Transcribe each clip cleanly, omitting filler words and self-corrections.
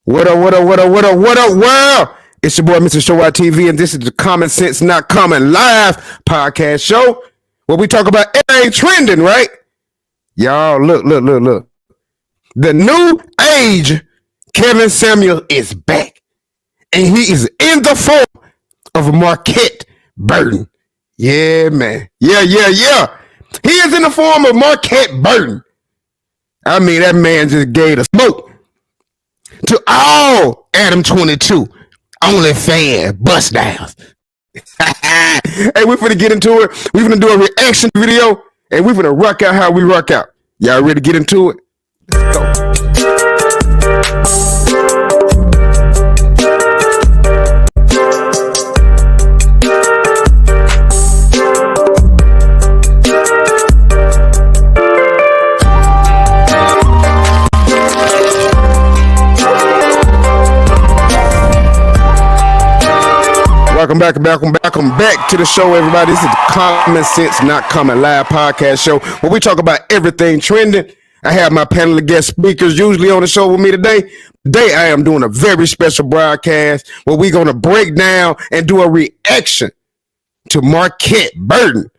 What up, world? It's your boy, Mr. Show Out TV, and this is the Common Sense Not Common Live podcast show where we talk about everything trending, right? Y'all, look. The new age Kevin Samuel is back, and he is in the form of Marquett Davon. Yeah, man. Yeah. He is in the form of Marquett Davon. I mean, that man just gave the smoke to all Adam22 OnlyFans BUSTDOWNS. Hey, we're finna get into it. We're finna do a reaction video, and we're finna rock out how we rock out. Y'all ready to get into it? Let's go. Welcome back to the show, everybody. This is the Common Sense Not Common Live podcast show where we talk about everything trending. I have my panel of guest speakers usually on the show with me today. Today, I am doing a very special broadcast where we're going to break down and do a reaction to Marquett Davon.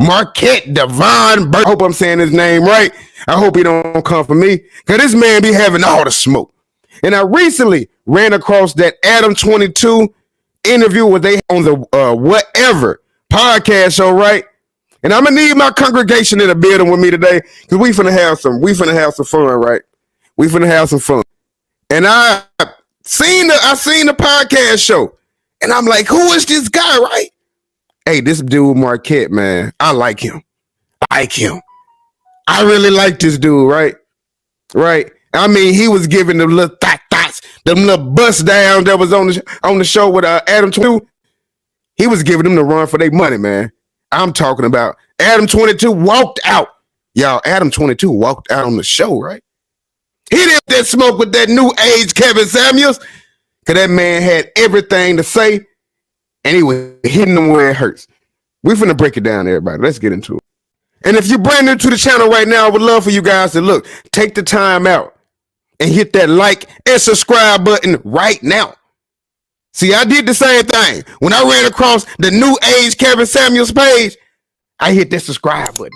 MarquettDavon. I hope I'm saying his name right. I hope he don't come for me, because this man be having all the smoke. And I recently ran across that Adam22 interview where they on the whatever podcast show, right? And I'm gonna need my congregation in the building with me today, because we finna have some fun, right? We finna have some fun. And I seen the podcast show, and I'm like, who is this guy, right? Hey, this dude Marquett, man, I like him. I really like this dude, right? I mean, he was giving them little thoughts, them little bust downs that was on the show with Adam22. He was giving them the run for their money, man. I'm talking about Adam22 walked out. Y'all, Adam22 walked out on the show, right? He didn't that smoke with that new age Kevin Samuels, because that man had everything to say, and he was hitting them where it hurts. We finna break it down, everybody. Let's get into it. And if you're brand new to the channel right now, I would love for you guys to take the time out and hit that like and subscribe button right now. See, I did the same thing. When I ran across the new age Kevin Samuels page, I hit that subscribe button.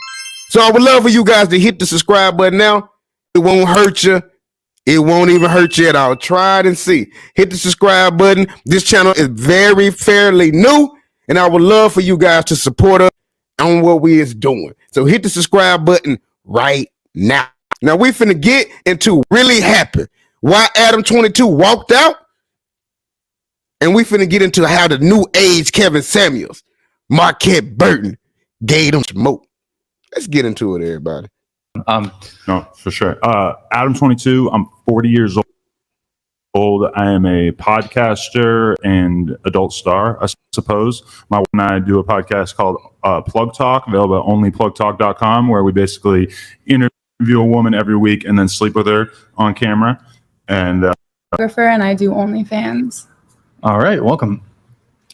So I would love for you guys to hit the subscribe button now. It won't hurt you. It won't even hurt you at all. Try it and see. Hit the subscribe button. This channel is very fairly new, and I would love for you guys to support us on what we is doing. So hit the subscribe button right now. Now we finna get into really happened, why Adam22 walked out, and we finna get into how the new age Kevin Samuels, Marquett Davon, gave them smoke. Let's get into it, everybody. No, for sure. Adam22, I'm 40 years old. I am a podcaster and adult star, I suppose. My wife and I do a podcast called Plug Talk, available at onlyplugtalk.com, where we basically interview a woman every week and then sleep with her on camera. And and I do OnlyFans. all right, welcome.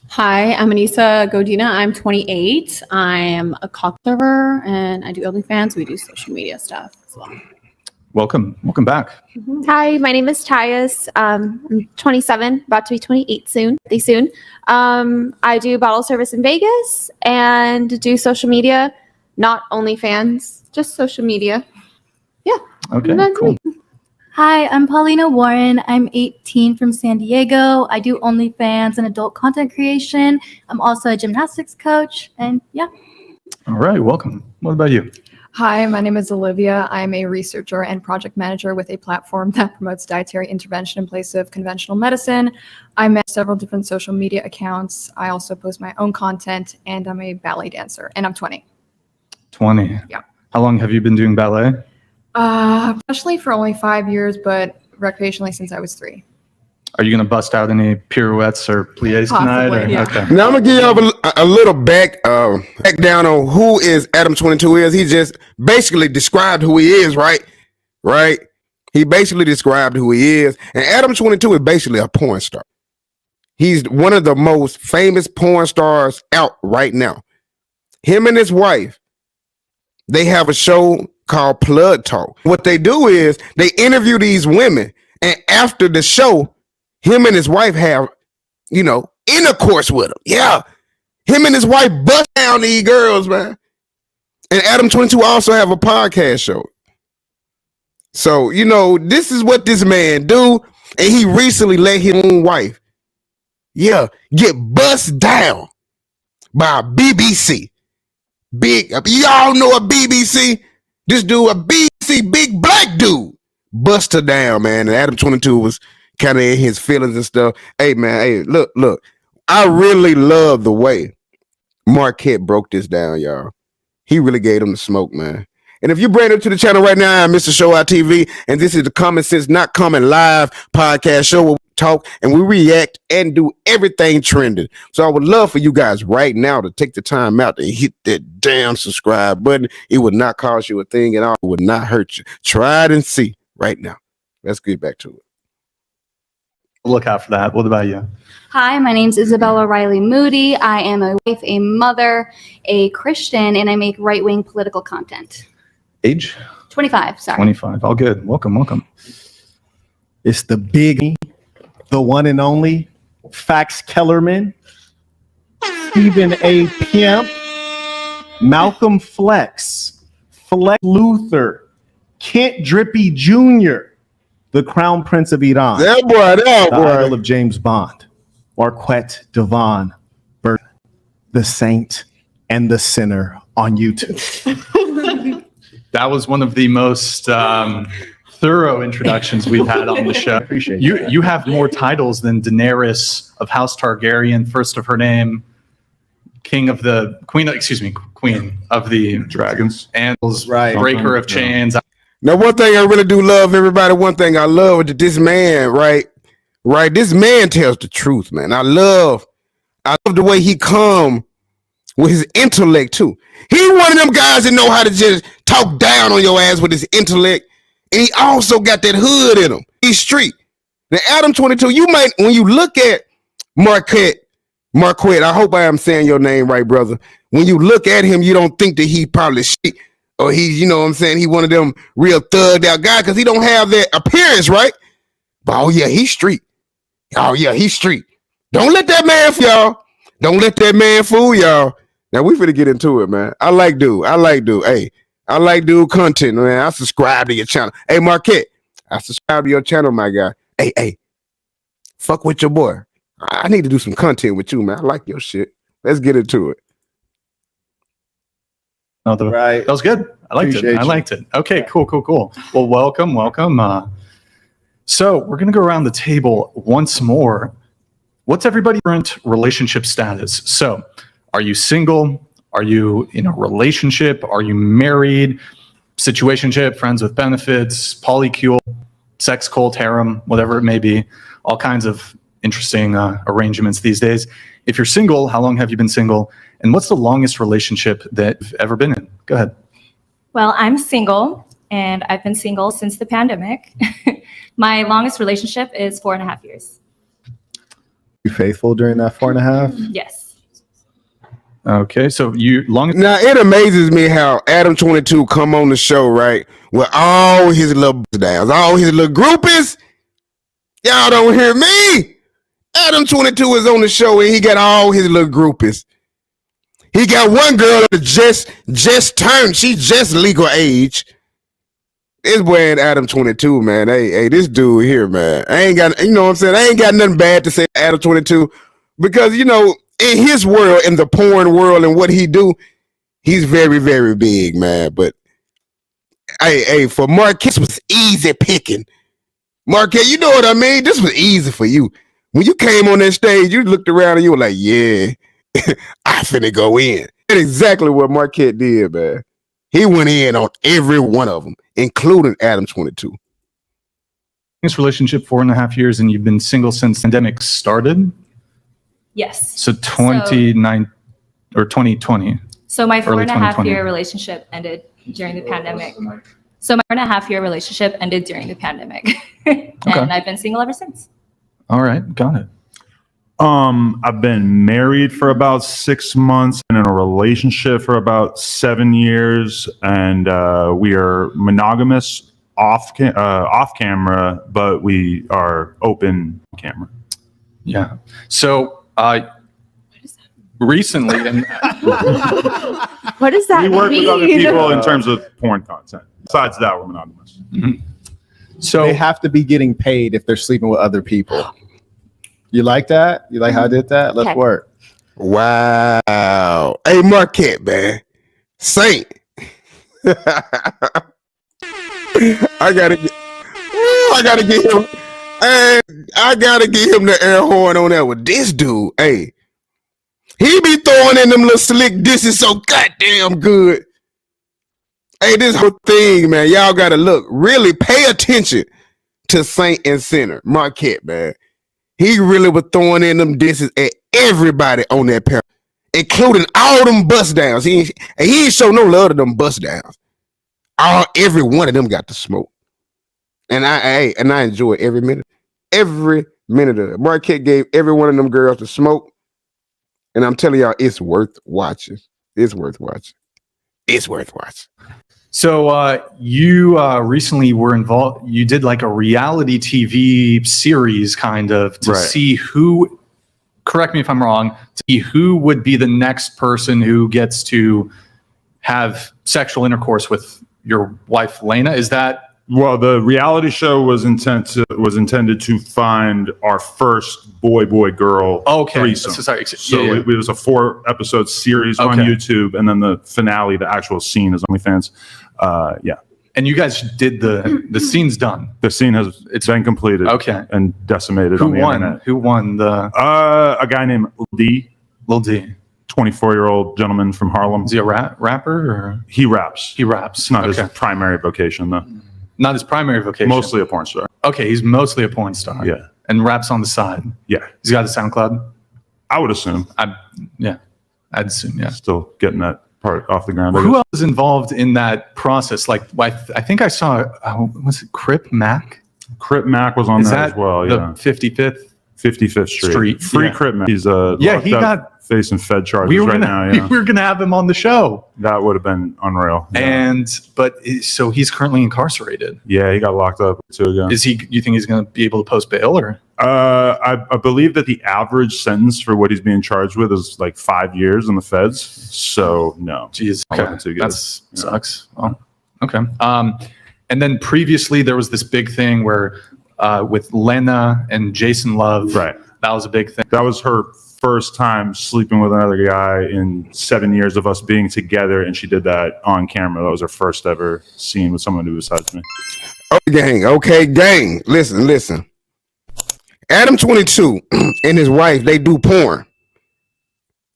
Hi, I'm Anissa Godina. I'm 28. I'm a cock server and I do OnlyFans. We do social media stuff as well. Welcome back. Hi, my name is Tyus. I'm 27, about to be 28 soon. I do bottle service in Vegas and do social media, not OnlyFans, just social media. Yeah. Okay, cool. Hi, I'm Paulina Warren. I'm 18 from San Diego. I do OnlyFans and adult content creation. I'm also a gymnastics coach, and yeah. All right, welcome. What about you? Hi, my name is Olivia. I'm a researcher and project manager with a platform that promotes dietary intervention in place of conventional medicine. I manage several different social media accounts. I also post my own content, and I'm a ballet dancer, and I'm 20. 20. Yeah. How long have you been doing ballet? Professionally for only 5 years, but recreationally since I was 3. Are you going to bust out any pirouettes or plies tonight? Or? Yeah. Okay. Now I'm gonna give y'all a little back down on who is Adam22 is. He just basically described who he is, right? He basically described who he is, and Adam22 is basically a porn star. He's one of the most famous porn stars out right now. Him and his wife, they have a show called Plug Talk. What they do is they interview these women And after the show, him and his wife have, intercourse with him. Yeah. Him and his wife bust down these girls, man. And Adam22 also have a podcast show. So, this is what this man do. And he recently let his own wife, get bust down by BBC. Y'all know a BBC? This dude, a BBC, big black dude, bust her down, man. And Adam22 was kind of in his feelings and stuff. Hey, man, look. I really love the way Marquett broke this down, y'all. He really gave him the smoke, man. And if you're brand new to the channel right now, I'm Mr. Show Out TV, and this is the Common Sense Not Common live podcast show where we talk and we react and do everything trending. So I would love for you guys right now to take the time out to hit that damn subscribe button. It would not cost you a thing at all. It would not hurt you. Try it and see right now. Let's get back to it. Look out for that. What about you? Hi, my name's Isabella Riley Moody. I am a wife, a mother, a Christian, and I make right-wing political content. Age? 25, sorry. 25. All good. Welcome. It's the big, the one and only Fax Kellerman, Stephen A. Pimp, Malcolm Flex Luther, Kent Drippy Jr., the Crown Prince of Iran, That boy. the idol of James Bond, Marquett Davon, the saint and the sinner on YouTube. That was one of the most thorough introductions we've had on the show. Appreciate You have more titles than Daenerys of House Targaryen, first of her name, queen of the Dragons. Andals, Right. breaker of chains. Now, one thing I really do love, everybody, one thing I love that this man, right? This man tells the truth, man. I love the way he come with his intellect too. He one of them guys that know how to just talk down on your ass with his intellect. And he also got that hood in him. He's street. Now, Adam22, you might, when you look at Marquett, I hope I am saying your name right, brother. When you look at him, you don't think that he probably shit. Or he's, he one of them real thugged out guys because he don't have that appearance, right? But he's street. He's street. Don't let that man fool y'all. Don't let that man fool y'all. Now we finna get into it, man. I like dude. Hey, I like dude content, man. I subscribe to your channel. Hey, Marquett, I subscribe to your channel, my guy. Hey, fuck with your boy. I need to do some content with you, man. I like your shit. Let's get into it. Right. That was good. I liked it. Okay, cool. Well, welcome. So we're going to go around the table once more. What's everybody's current relationship status? So are you single? Are you in a relationship? Are you married? Situationship, friends with benefits, polycule, sex cult, harem, whatever it may be. All kinds of interesting arrangements these days. If you're single, how long have you been single? And what's the longest relationship that you've ever been in? Go ahead. Well, I'm single, and I've been single since the pandemic. My longest relationship is 4.5 years. You faithful during that 4.5? Yes. Okay, so Now, it amazes me how Adam22 come on the show, right, with all his little downs, all his little groupies. Y'all don't hear me. Adam22 is on the show, and he got all his little groupies. He got one girl that just turned. She just legal age. This boy ain't Adam22, man. Hey, this dude here, man. I ain't got, you know what I'm saying? I ain't got nothing bad to say to Adam22 because, in his world, in the porn world and what he do, he's very, very big, man. But, hey, for Marquett, this was easy picking. Marquett, you know what I mean? This was easy for you. When you came on that stage, you looked around and you were like, yeah. I finna go in. That's exactly what Marquett did, man. He went in on every one of them, including Adam22. This relationship 4.5 years, and you've been single since the pandemic started? Yes. So 2020. So my Early 4.5 year relationship ended during the pandemic. And I've been single ever since. All right, got it. I've been married for about 6 months and in a relationship for about 7 years, and we are monogamous off camera, but we are open camera. Yeah. So recently, and What does that We work mean? with other people in terms of porn content. Besides that, we're monogamous. so They have to be getting paid if they're sleeping with other people. You like that? You like how I did that? Let's Okay. work. Wow. Hey, Marquette, man. Saint. I gotta get him. Hey, I gotta get him the air horn on that with this dude. Hey, he be throwing in them little slick disses so goddamn good. Hey, this whole thing, man, y'all gotta look. Really pay attention to Saint and Center. Marquette, man. He really was throwing in them disses at everybody on that panel, including all them bust downs. He ain't show no love to them bust downs. Every one of them got the smoke. And I enjoyed every minute of it. Marquette gave every one of them girls the smoke. And I'm telling y'all, it's worth watching. It's worth watching. It's worth watching. So you recently were involved. You did like a reality TV series, kind of, to Right. see who. Correct me if I'm wrong. To see who would be the next person who gets to have sexual intercourse with your wife, Lena. Is that? Well, the reality show was intended to find our first boy-girl threesome. So sorry. So Yeah, yeah. it was a 4-episode series on Okay. YouTube, and then the finale, the actual scene, is OnlyFans. Yeah, And you guys did the scene's done. the scene it's been completed. Okay. And decimated Who on the won? internet. Who won the A guy named D, Lil D? 24-year-old gentleman from Harlem. Is he a rapper or He raps. he raps? It's not Okay. his primary vocation, though. Not his primary vocation. Mostly a porn star. Okay, he's mostly a porn star. Yeah. And raps on the side. Yeah, He's got a SoundCloud. I would assume. I'd assume, yeah. Still getting that part off the ground. I Who guess. else is involved in that process? Like, I think I saw, was it Crip Mac? Crip Mac was on Is that that as well. the Yeah, 55th? 55th Street. Street, Free yeah. Crip Mac. He's Yeah, locked he up, got- facing Fed charges We were right gonna, now. Yeah, we were gonna have him on the show, that would have been unreal. Yeah. so he's currently incarcerated. Yeah, he got locked up too again. Is he? You think he's gonna be able to post bail or? I believe that the average sentence for what he's being charged with is like 5 years in the feds. So no. Jeez, I wasn't too good. that sucks. Well, okay. And then previously there was this big thing where with Lena and Jason Love. Right. That was a big thing. That was her first time sleeping with another guy in 7 years of us being together, and she did that on camera. That was her first ever scene with someone who was besides me. Okay, gang. Listen. Adam22 and his wife, they do porn.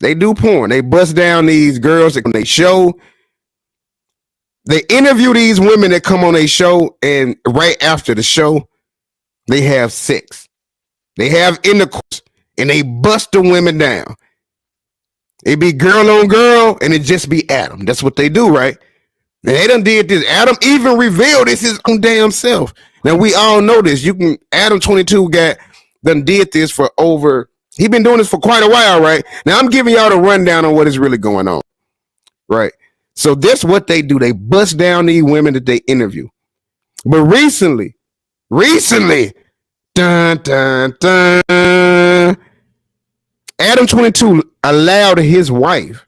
They bust down these girls on their show. They interview these women that come on their show, and right after the show, they have sex. They have intercourse, and they bust the women down. It be girl on girl, and it just be Adam. That's what they do, right? And they done did this. Adam even revealed this his own damn self. Now we all know this. Adam22 done did this for he been doing this for quite a while, right? Now I'm giving y'all the rundown on what is really going on, right? So that's what they do. They bust down these women that they interview. But recently, dun, dun, dun, Adam22 allowed his wife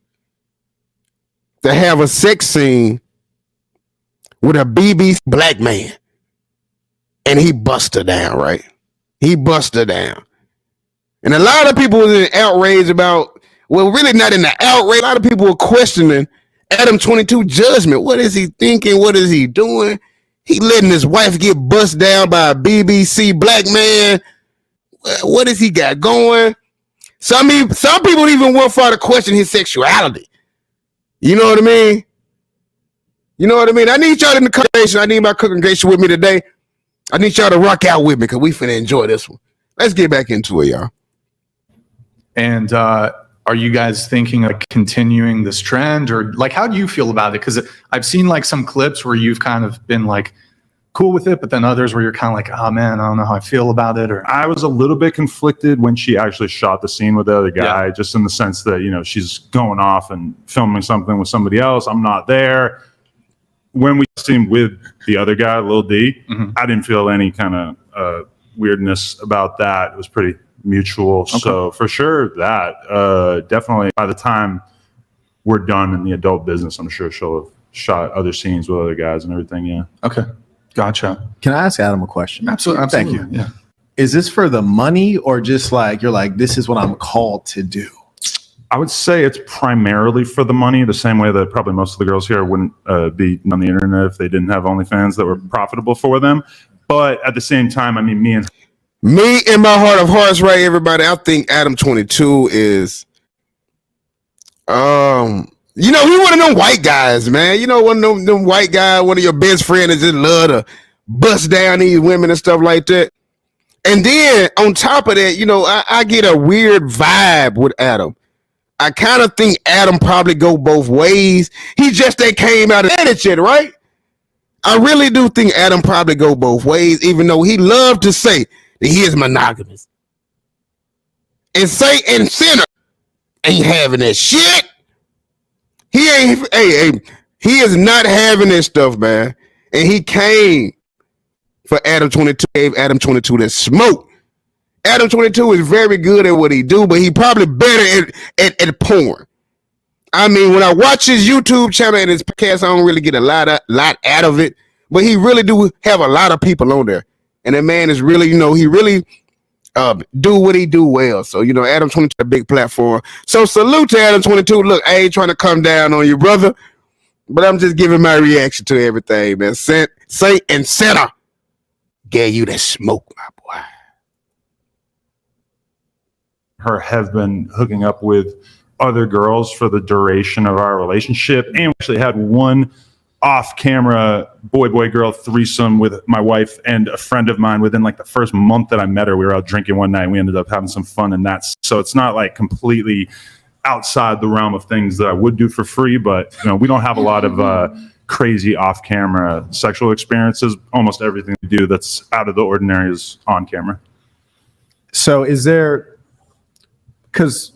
to have a sex scene with a BBC black man. And he bust her down, right? He bust her down. And a lot of people was in outrage about, well, really not in the outrage. A lot of people were questioning Adam22 judgment. What is he thinking? What is he doing? He letting his wife get bust down by a BBC black man. What has he got going? Some people even went far to question his sexuality. You know what I mean? I need y'all in the congregation. I need my congregation with me today. I need y'all to rock out with me because we finna enjoy this one. Let's get back into it, y'all. And are you guys thinking of continuing this trend, or like, how do you feel about it? Because I've seen like some clips where you've kind of been like cool with it, but then others where you're kind of like, oh man, I don't know how I feel about it. Or I was a little bit conflicted when she actually shot the scene with the other guy, just in the sense that, she's going off and filming something with somebody else. I'm not there. when we seen with the other guy, Lil D, Mhm. I didn't feel any kind of weirdness about that. It was pretty mutual. Okay. So for sure that definitely by the time we're done in the adult business, I'm sure she'll have shot other scenes with other guys and everything. Yeah. Okay. Gotcha. Can I ask Adam a question? Absolutely. Thank you. Yeah. Is this for the money or just like you're like, this is what I'm called to do? I would say it's primarily for the money, the same way that probably most of the girls here wouldn't be on the internet if they didn't have OnlyFans that were profitable for them. But at the same time, I mean, me in my heart of hearts, right, everybody, I think Adam22 is, you know, he one of them white guys, man. You know, one of them white guys, one of your best friends that just love to bust down these women and stuff like that. And then on top of that, you know, I get a weird vibe with Adam. I kind of think Adam probably go both ways. He just they came out of that shit, right? I really do think Adam probably go both ways, even though he loved to say that he is monogamous. And say and sinner ain't having that shit. He ain't, he is not having this stuff, man. And he came for Adam22, gave Adam22 that smoke. Adam22 is very good at what he do, but he probably better at porn. I mean, when I watch his YouTube channel and his podcast, I don't really get a lot out of it, but he really do have a lot of people on there. And that man is really, you know, he really do what he do well. So, you know, Adam22 a big platform. So salute to Adam22. Look, I ain't trying to come down on you, brother, but I'm just giving my reaction to everything, man. Saint and sinner gave you that smoke, my boy. her have been hooking up with other girls for the duration of our relationship. And we actually had one off-camera boy-girl threesome with my wife and a friend of mine within like the first month that I met her. We were out drinking one night and we ended up having some fun, and that's so it's not like completely outside the realm of things that I would do for free, but you know, we don't have a lot of crazy off-camera sexual experiences. Almost everything we do that's out of the ordinary is on camera. So is there, because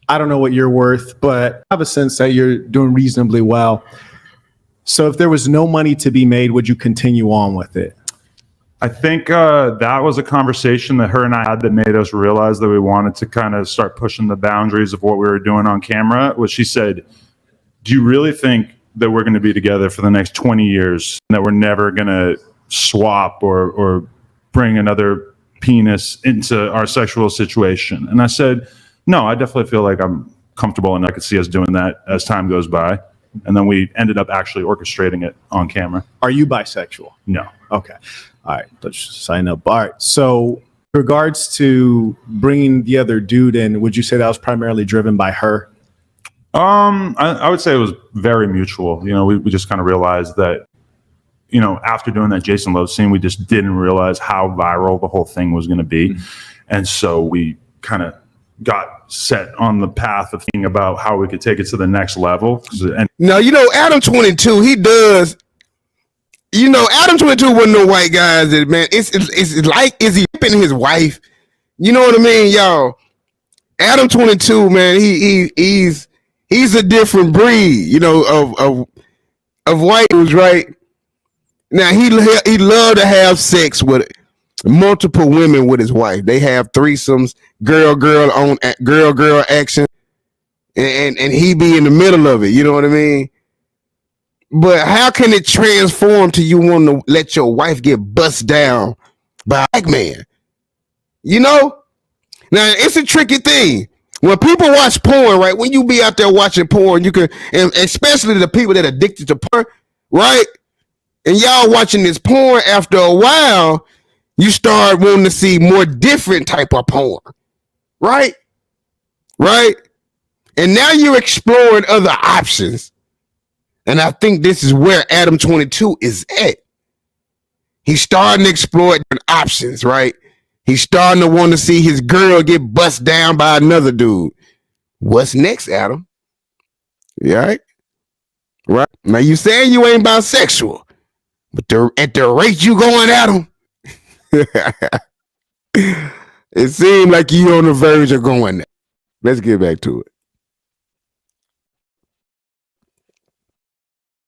I don't know what you're worth, but I have a sense that you're doing reasonably well. So if there was no money to be made, would you continue on with it? I think that was a conversation that her and I had that made us realize that we wanted to kind of start pushing the boundaries of what we were doing on camera. Was she said, do you really think that we're going to be together for the next 20 years and that we're never going to swap or bring another penis into our sexual situation? And I said, no, I definitely feel like I'm comfortable and I could see us doing that as time goes by. And then we ended up actually orchestrating it on camera. Are you bisexual? No. Okay. All right. Let's sign up. All right. So in regards to bringing the other dude in, would you say that was primarily driven by her? I would say it was very mutual. You know, we just kind of realized that, you know, after doing that Jason Lowe scene, we just didn't realize how viral the whole thing was going to be. Mm-hmm. And so we kind of got set on the path of thinking about how we could take it to the next level. And now, you know, Adam22, he does, you know, Adam22 wasn't no white guys that, man, it's like, is he pimping his wife? You know what I mean, y'all? Adam22, man, he's a different breed, you know, of white dudes, right? Now, he loved to have sex with multiple women with his wife. They have threesomes, girl action, and he be in the middle of it. You know what I mean? But how can it transform to you want to let your wife get bust down by a black man? You know? Now, it's a tricky thing. When people watch porn, right? When you be out there watching porn, you can, and especially the people that are addicted to porn, right? And y'all watching this porn, after a while, you start wanting to see more different type of porn, right? Right? And now you're exploring other options. And I think this is where Adam22 is at. He's starting to explore different options, right? He's starting to want to see his girl get bust down by another dude. What's next, Adam? You all right? Right? Now you saying you ain't bisexual, but at the rate you going, Adam, it seemed like you on the verge of going there. Let's get back to it.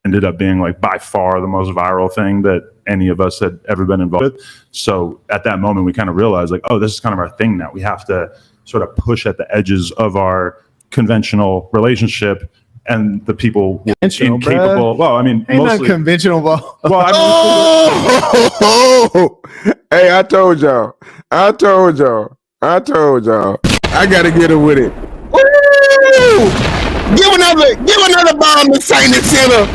ended up being like by far the most viral thing that any of us had ever been involved with. So at that moment, we kind of realized like, oh, this is kind of our thing now. We have to sort of push at the edges of our conventional relationship, and the people were incapable. Well, I mean, Ain't mostly not conventional. Well, I mean, Hey, I told y'all. I gotta get her with it. Woo! Give another bomb to Saint and Sinner.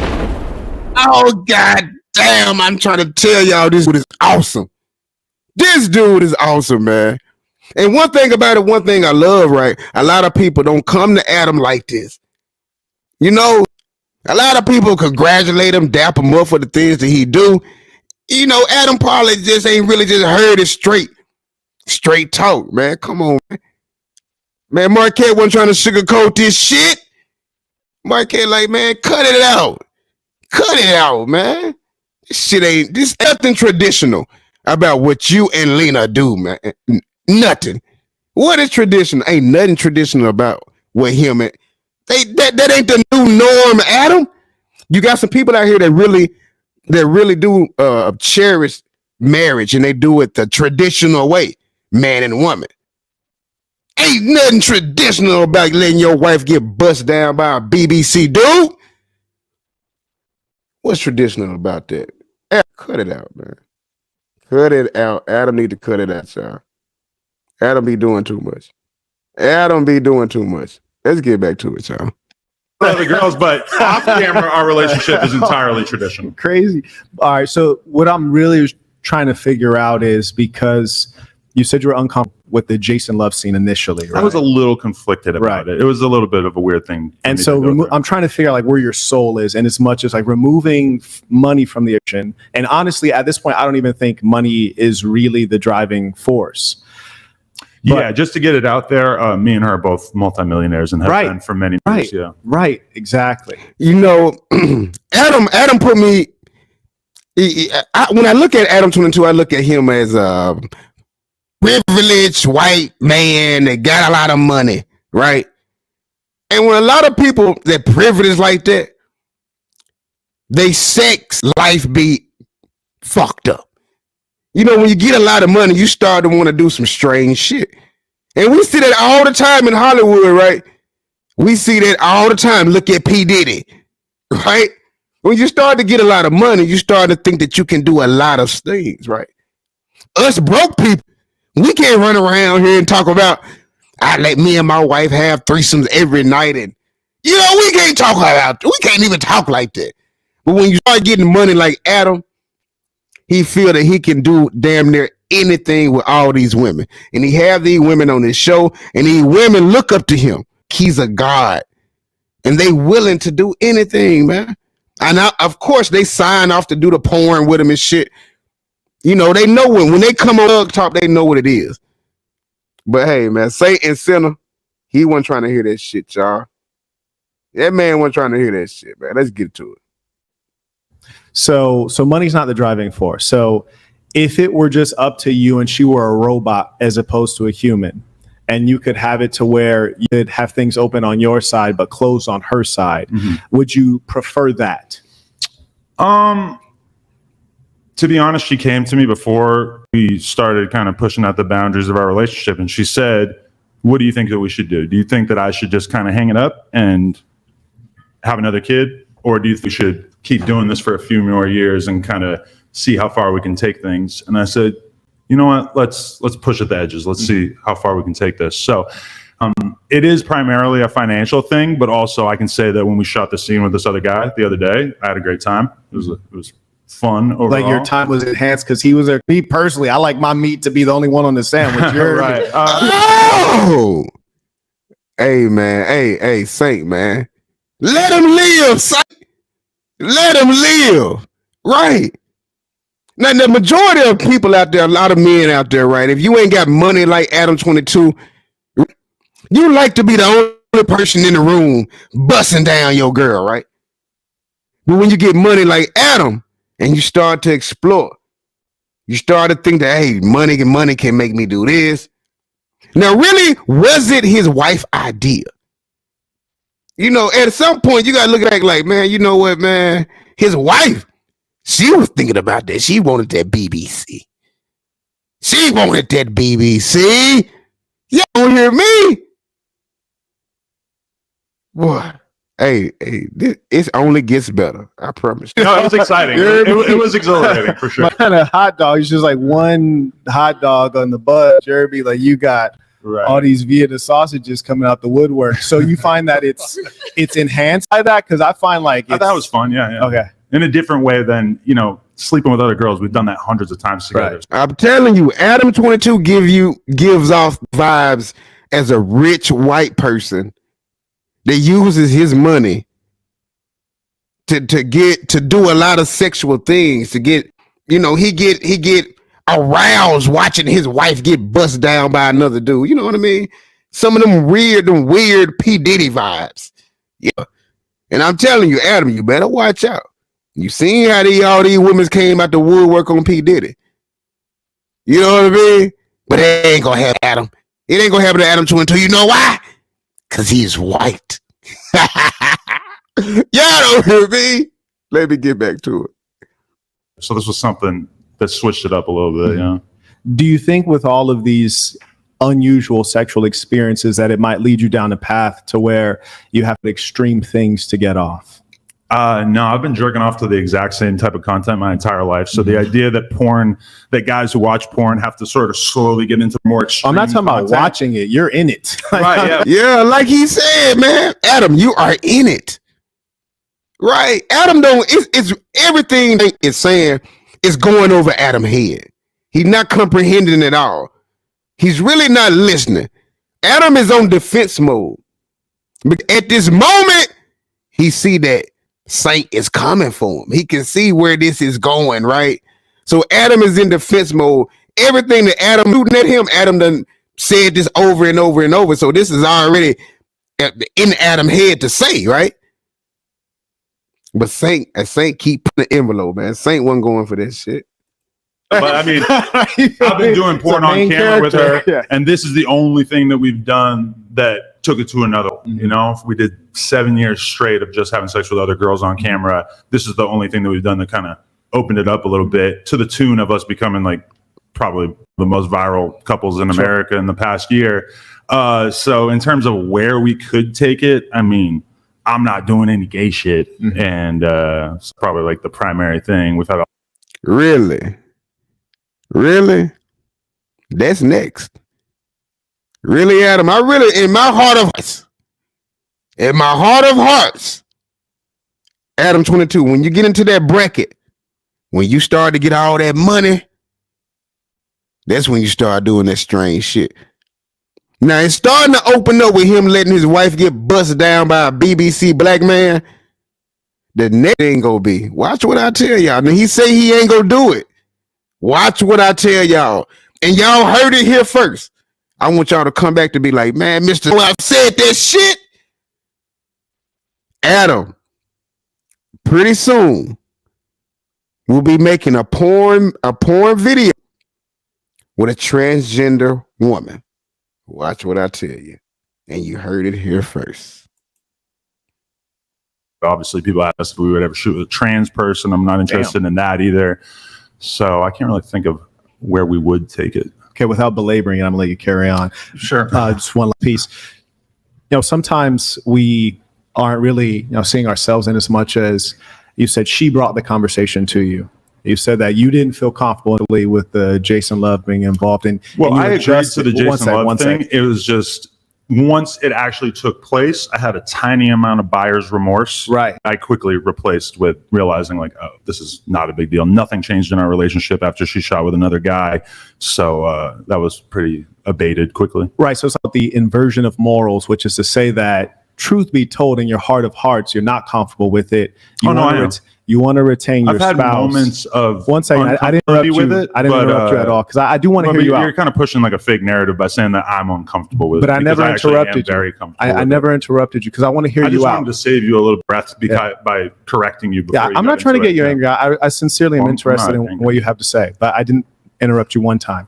Oh god damn! I'm trying to tell y'all, this dude is awesome. This dude is awesome, man. And one thing about it, one thing I love, right? A lot of people don't come to Adam like this. You know, a lot of people congratulate him, dap him up for the things that he do. You know, Adam probably just ain't really just heard it straight talk, man. Come on, man. Man, Marquett wasn't trying to sugarcoat this shit. Marquett like, man, cut it out. Cut it out, man. This nothing traditional about what you and Lena do, man. Nothing. What is traditional? Ain't nothing traditional about what him and that ain't the new norm, Adam. You got some people out here that really do cherish marriage, and they do it the traditional way, man and woman. Ain't nothing traditional about letting your wife get bust down by a BBC dude. What's traditional about that? Cut it out, man. Cut it out. Adam need to cut it out, y'all. Adam be doing too much. Let's get back to it, y'all. the girls, but off camera, our relationship is entirely traditional. Crazy. All right. So what I'm really trying to figure out is, because you said you were uncomfortable with the Jason Love scene initially, right? I was a little conflicted about it. It was a little bit of a weird thing. And so I'm trying to figure out like where your soul is, and as much as like removing money from the equation. And honestly, at this point, I don't even think money is really the driving force. Yeah, just to get it out there, me and her are both multimillionaires and have been for many years. Yeah, right, exactly. You know, Adam put me. When I look at Adam22, I look at him as a privileged white man that got a lot of money, right? And when a lot of people that privileged like that, they sex life be fucked up. You know, when you get a lot of money, you start to want to do some strange shit. And we see that all the time in Hollywood, right? We see that all the time. Look at P. Diddy, right? When you start to get a lot of money, you start to think that you can do a lot of things, right? Us broke people, we can't run around here and talk about, I let me and my wife have threesomes every night. And, you know, we can't even talk like that. But when you start getting money like Adam, he feel that he can do damn near anything with all these women. And he have these women on his show, and these women look up to him. He's a god. And they willing to do anything, man. And of course, they sign off to do the porn with him and shit. You know, they know when they come on Hug Top, they know what it is. But hey, man, Saint and Sinner, he wasn't trying to hear that shit, y'all. That man wasn't trying to hear that shit, man. Let's get to it. So money's not the driving force. So if it were just up to you and she were a robot as opposed to a human, and you could have it to where you could have things open on your side but closed on her side, would you prefer that? To be honest, she came to me before we started kind of pushing out the boundaries of our relationship, and she said, what do you think that we should do? Do you think that I should just kind of hang it up and have another kid? Or do you think we should keep doing this for a few more years and kind of see how far we can take things? And I said, you know what, let's push at the edges. Let's see how far we can take this. So it is primarily a financial thing, but also I can say that when we shot the scene with this other guy the other day, I had a great time. It was fun overall. Like your time was enhanced because he was there. Me personally, I like my meat to be the only one on the sandwich. You're right. Hey, man. Hey, Saint, man. Let him live, Saint. Let him live. Right. Now, the majority of people out there, a lot of men out there, right? If you ain't got money like Adam22, you like to be the only person in the room busting down your girl, right? But when you get money like Adam and you start to explore, you start to think that, hey, money can make me do this. Now, really, was it his wife's idea? You know, at some point you gotta look back like, man, you know what, man? His wife, she was thinking about that. She wanted that BBC. She wanted that BBC. You don't hear me? Boy. Hey, it only gets better. I promise. No, it was exciting. It was exhilarating for sure. Kind of hot dog. It's just like one hot dog on the butt, Jeremy. Like you got all these Vienna sausages coming out the woodwork. So you find that it's enhanced by that? Because I find like that was fun. Yeah. Okay. In a different way than, you know, sleeping with other girls. We've done that hundreds of times together. Right. I'm telling you, Adam22 gives off vibes as a rich white person that uses his money to do a lot of sexual things, to get, you know, he get aroused watching his wife get bust down by another dude. You know what I mean? Some of them weird P. Diddy vibes. Yeah. And I'm telling you, Adam, you better watch out. You seen how all these women came out the woodwork on P. Diddy. You know what I mean? But it ain't gonna happen, Adam. It ain't gonna happen to Adam22. You know why? Because he's white. Y'all don't hear me. Let me get back to it. So this was something that switched it up a little bit, yeah. Do you think with all of these unusual sexual experiences that it might lead you down a path to where you have extreme things to get off? No, I've been jerking off to the exact same type of content my entire life. So the idea that guys who watch porn have to sort of slowly get into more extreme I'm not talking content. about watching it. You're in it. Right, yeah. Yeah, like he said, man. Adam, you are in it. Right. Adam it's everything it's saying is going over Adam's head. He's not comprehending it all. He's really not listening. Adam is on defense mode. But at this moment, he see that Saint is coming for him. He can see where this is going, right? So Adam is in defense mode. Everything that Adam shooting at him, Adam done said this over and over and over. So this is already in Adam's head to say, right? But Saint keep putting the envelope, man. Saint wasn't going for that shit. But I mean, I've been doing porn on camera with her, and this is the only thing that we've done that took it to another. You know, we did 7 years straight of just having sex with other girls on camera. This is the only thing that we've done that kind of opened it up a little bit, to the tune of us becoming like probably the most viral couples in America in the past year. So in terms of where we could take it, I mean, I'm not doing any gay shit, and it's probably like the primary thing. We've had Really? That's next. Really, Adam? I really, in my heart of hearts, Adam22, when you get into that bracket, when you start to get all that money, that's when you start doing that strange shit. Now, it's starting to open up with him letting his wife get busted down by a BBC black man. The next thing gonna be, watch what I tell y'all. Now, he say he ain't gonna do it. Watch what I tell y'all. And y'all heard it here first. I want y'all to come back to be like, man, Mr. I said that shit. Adam, pretty soon, we'll be making a porn video with a transgender woman. Watch what I tell you. And you heard it here first. Obviously, people ask us if we would ever shoot with a trans person. I'm not interested in that either. So I can't really think of where we would take it. Okay, without belaboring, I'm gonna let you carry on. Sure. Just one piece. You know, sometimes we aren't really, seeing ourselves in as much as you said she brought the conversation to you. You said that you didn't feel comfortable with the Jason Love being involved in. Well, I agreed to the Jason Love thing. It was just, once it actually took place, I had a tiny amount of buyer's remorse. Right. I quickly replaced with realizing like, oh, this is not a big deal. Nothing changed in our relationship after she shot with another guy. So that was pretty abated quickly. Right. So it's like the inversion of morals, which is to say that truth be told, in your heart of hearts, you're not comfortable with it. You want to retain your spouse. I've had moments of one second. I didn't interrupt you. I didn't interrupt you at all because I do want to hear you out. You're kind of pushing like a fake narrative by saying that I'm uncomfortable with it. But I never interrupted you. Very comfortable. I never interrupted you because I want to hear you out. I just wanted to save you a little breath by correcting you. Yeah, I'm not trying to get you angry. I sincerely am interested in what you have to say, but I didn't interrupt you one time.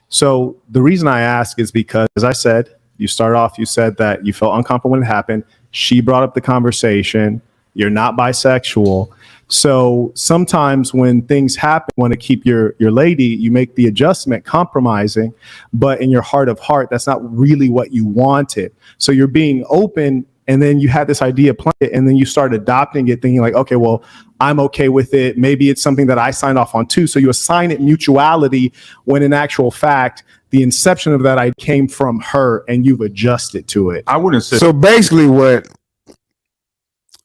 So the reason I ask is because, as I said, you started off, you said that you felt uncomfortable when it happened. She brought up the conversation. You're not bisexual. So sometimes when things happen, you want to keep your lady, you make the adjustment, compromising, but in your heart of heart, that's not really what you wanted. So you're being open, and then you had this idea planted, and then you start adopting it, thinking like, okay, well, I'm okay with it. Maybe it's something that I signed off on too. So you assign it mutuality when in actual fact, the inception of that idea came from her and you've adjusted to it. I wouldn't say So basically what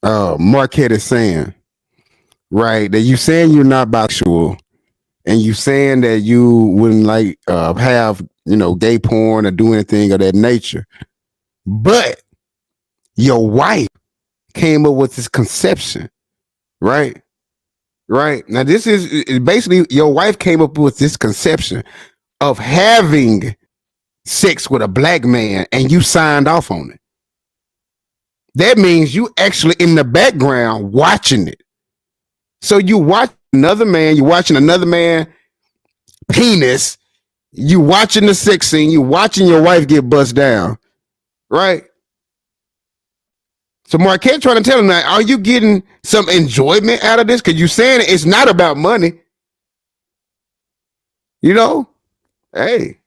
Marquette is saying, right, that you saying you're not bisexual, and you saying that you wouldn't like have, gay porn or do anything of that nature, but your wife came up with this conception, right? Now this is basically your wife came up with this conception of having sex with a black man, and you signed off on it. That means you actually in the background watching it. So you watch another man, you're watching another man penis, you watching the sex scene, you watching your wife get bust down, right? So Marquette trying to tell him that, are you getting some enjoyment out of this? Because you're saying it's not about money. Hey.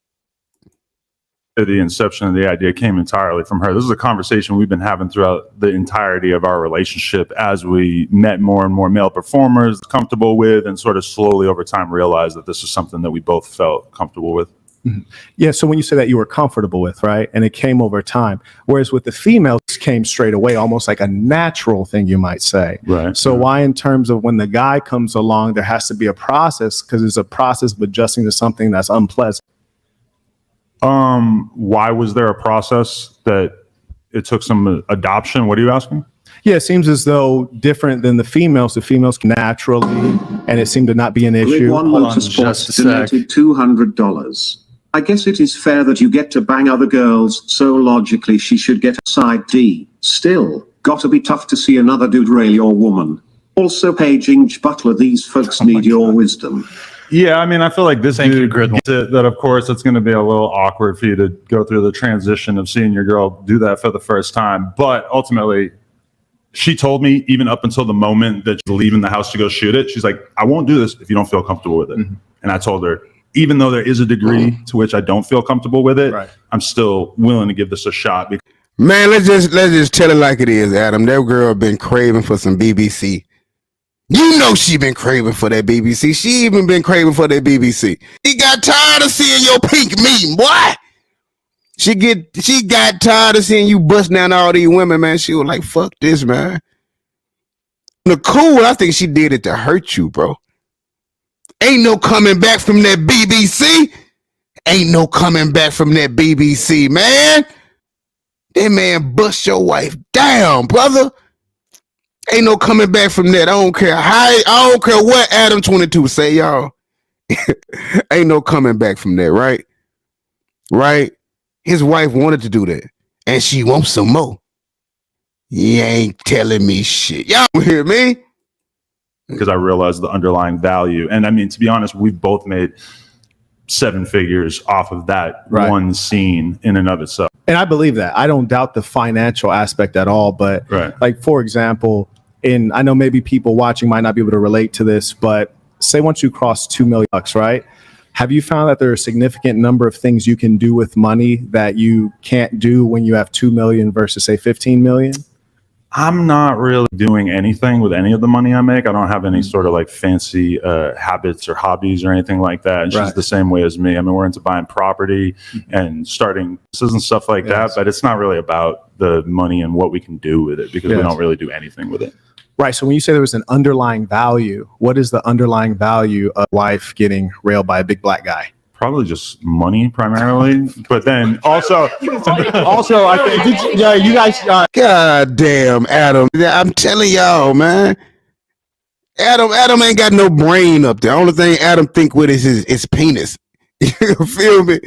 the inception of the idea came entirely from her. This is a conversation we've been having throughout the entirety of our relationship as we met more and more male performers comfortable with, and sort of slowly over time realized that this is something that we both felt comfortable with. Mm-hmm. Yeah. So when you say that you were comfortable with, right, and it came over time, whereas with the females came straight away, almost like a natural thing, you might say. Right. So why, in terms of when the guy comes along, there has to be a process, because there's a process of adjusting to something that's unpleasant. Why was there a process that it took some adoption? What are you asking? Yeah, it seems as though different than the females can naturally, and it seemed to not be an issue. One Motorsports donated $200. I guess it is fair that you get to bang other girls, so logically she should get a side D. Still, gotta be tough to see another dude rail your woman. Also, paging Butler, these folks need your wisdom. Yeah, I mean, I feel like this dude that, of course, it's going to be a little awkward for you to go through the transition of seeing your girl do that for the first time. But ultimately, she told me, even up until the moment that she's leaving the house to go shoot it, she's like, I won't do this if you don't feel comfortable with it. Mm-hmm. And I told her, even though there is a degree to which I don't feel comfortable with it, right, I'm still willing to give this a shot. Man, let's just tell it like it is, Adam. That girl been craving for some BBC. You know she been craving for that BBC. She even been craving for that BBC. She got tired of seeing your pink meat, boy. She got tired of seeing you bust down all these women, man. She was like, fuck this, man. Nicole, I think she did it to hurt you, bro. Ain't no coming back from that BBC. Ain't no coming back from that BBC, man. That man bust your wife down, brother. Ain't no coming back from that. I don't care I don't care what Adam22 say, y'all. Ain't no coming back from that, right? Right? His wife wanted to do that, and she wants some more. You ain't telling me shit. Y'all hear me? Because I realized the underlying value. And I mean, to be honest, we've both made 7 figures off of that one scene in and of itself. And I believe that. I don't doubt the financial aspect at all. But like, for example, I know maybe people watching might not be able to relate to this, but say once you cross $2 million, right? Have you found that there are a significant number of things you can do with money that you can't do when you have 2 million versus say 15 million? I'm not really doing anything with any of the money I make. I don't have any sort of like fancy habits or hobbies or anything like that. And she's the same way as me. I mean, we're into buying property and starting businesses and stuff like that, but it's not really about the money and what we can do with it, because we don't really do anything with it. Right. So when you say there was an underlying value, what is the underlying value of wife getting railed by a big black guy? Probably just money primarily, but then also I think you guys. God damn, Adam! I'm telling y'all, man. Adam ain't got no brain up there. Only thing Adam think with is his penis. You feel me?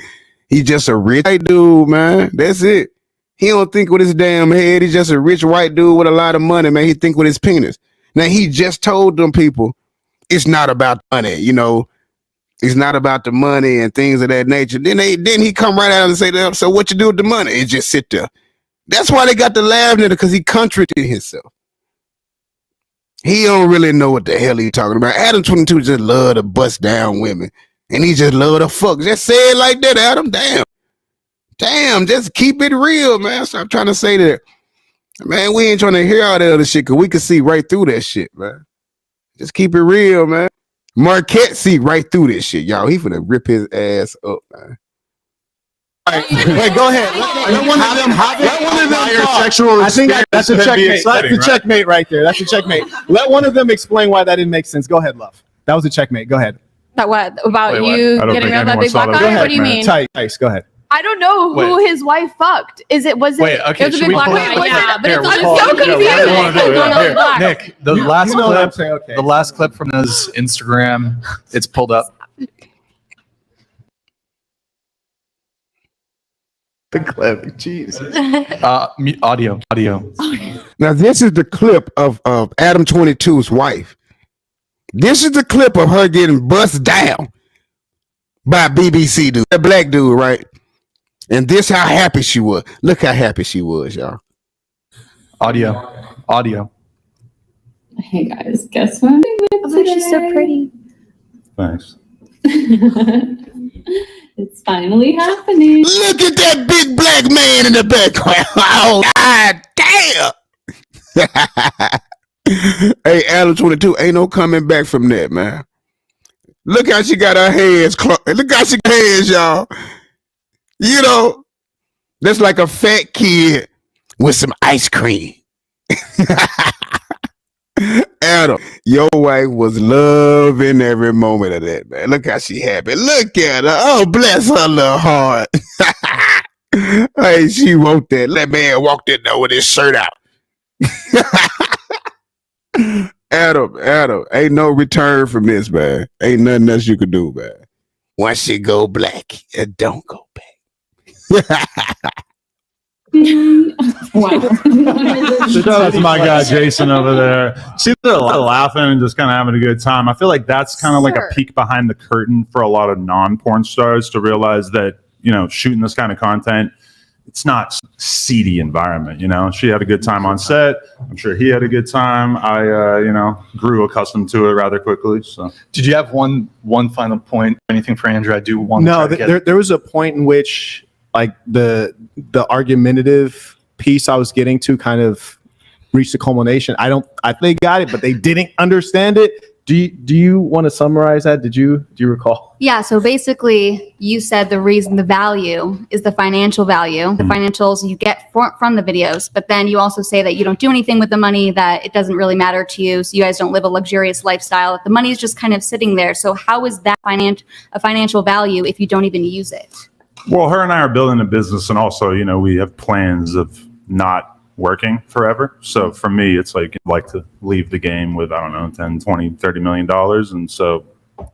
He just a rich white dude, man. That's it. He don't think with his damn head. He's just a rich white dude with a lot of money, man. He think with his penis. Now he just told them people, it's not about money, you know. It's not about the money and things of that nature. Then he come right out and say, so what you do with the money? It just sit there. That's why they got to laughing at it, because he contradicted himself. He don't really know what the hell he talking about. Adam22 just love to bust down women. And he just love to fuck. Just say it like that, Adam. Damn, just keep it real, man. Stop trying to say that. Man, we ain't trying to hear all that other shit, because we can see right through that shit, man. Just keep it real, man. Marquette see right through this shit, y'all. He finna rip his ass up, man. All right. Wait, go ahead. Let one of them talk. I think that's a checkmate. That's a checkmate right there. That's a checkmate. Let one of them explain why that didn't make sense. Go ahead, love. That was a checkmate. Go ahead. That what? About Wait, you what? I don't getting think rid of that anyone big saw black that. guy? Go What do you ahead, mean? Tice, go ahead. I don't know who his wife fucked. Was it? Wait, okay, It was a should big we black pull guy. it? Yeah, but Here, it's we'll so pull it. confusing. Yeah, we wanna do it. Going Here, on black. Nick, the last You know what I'm clip, saying? Okay. the last clip from his Instagram, it's pulled up. The clip, Jesus. Audio. Now, this is the clip of Adam22's wife. This is the clip of her getting bust down by a BBC dude, a black dude, right? And this how happy she was. Look how happy she was, y'all. Audio. Hey guys, guess what? Oh, she's so pretty. Thanks. It's finally happening. Look at that big black man in the background. Oh, God damn. Hey, Adam22, ain't no coming back from that, man. Look how she got her hands. Look how she got her hands, y'all. You know, that's like a fat kid with some ice cream. Adam, your wife was loving every moment of that, man. Look how she happy. Look at her. Oh, bless her little heart. Hey, she wrote that. That man walked in there with his shirt out. Adam, ain't no return from this, man. Ain't nothing else you could do, man. Once you go black, it don't go back. Wow. That's my guy Jason over there. See, they're laughing and just kind of having a good time. I feel like that's kind of like a peek behind the curtain for a lot of non-porn stars to realize that, you know, shooting this kind of content, it's not seedy environment. You know, she had a good time on set. I'm sure he had a good time. I, grew accustomed to it rather quickly. So, Did you have one final point? Anything for Andrew? I do want. No, there was a point in which, like, the argumentative piece I was getting to kind of reached the culmination. I think they got it, but they didn't understand it. Do you want to summarize that? Do you recall? Yeah, so basically you said the reason the value is the financial value, the financials you get from the videos, but then you also say that you don't do anything with the money, that it doesn't really matter to you, so you guys don't live a luxurious lifestyle, that the money is just kind of sitting there. So how is that a financial value if you don't even use it? well, her and I are building a business, and also, you know, we have plans of not working forever. So for me, it's like I'd like to leave the game with, I don't know, 10, 20, $30 million. And so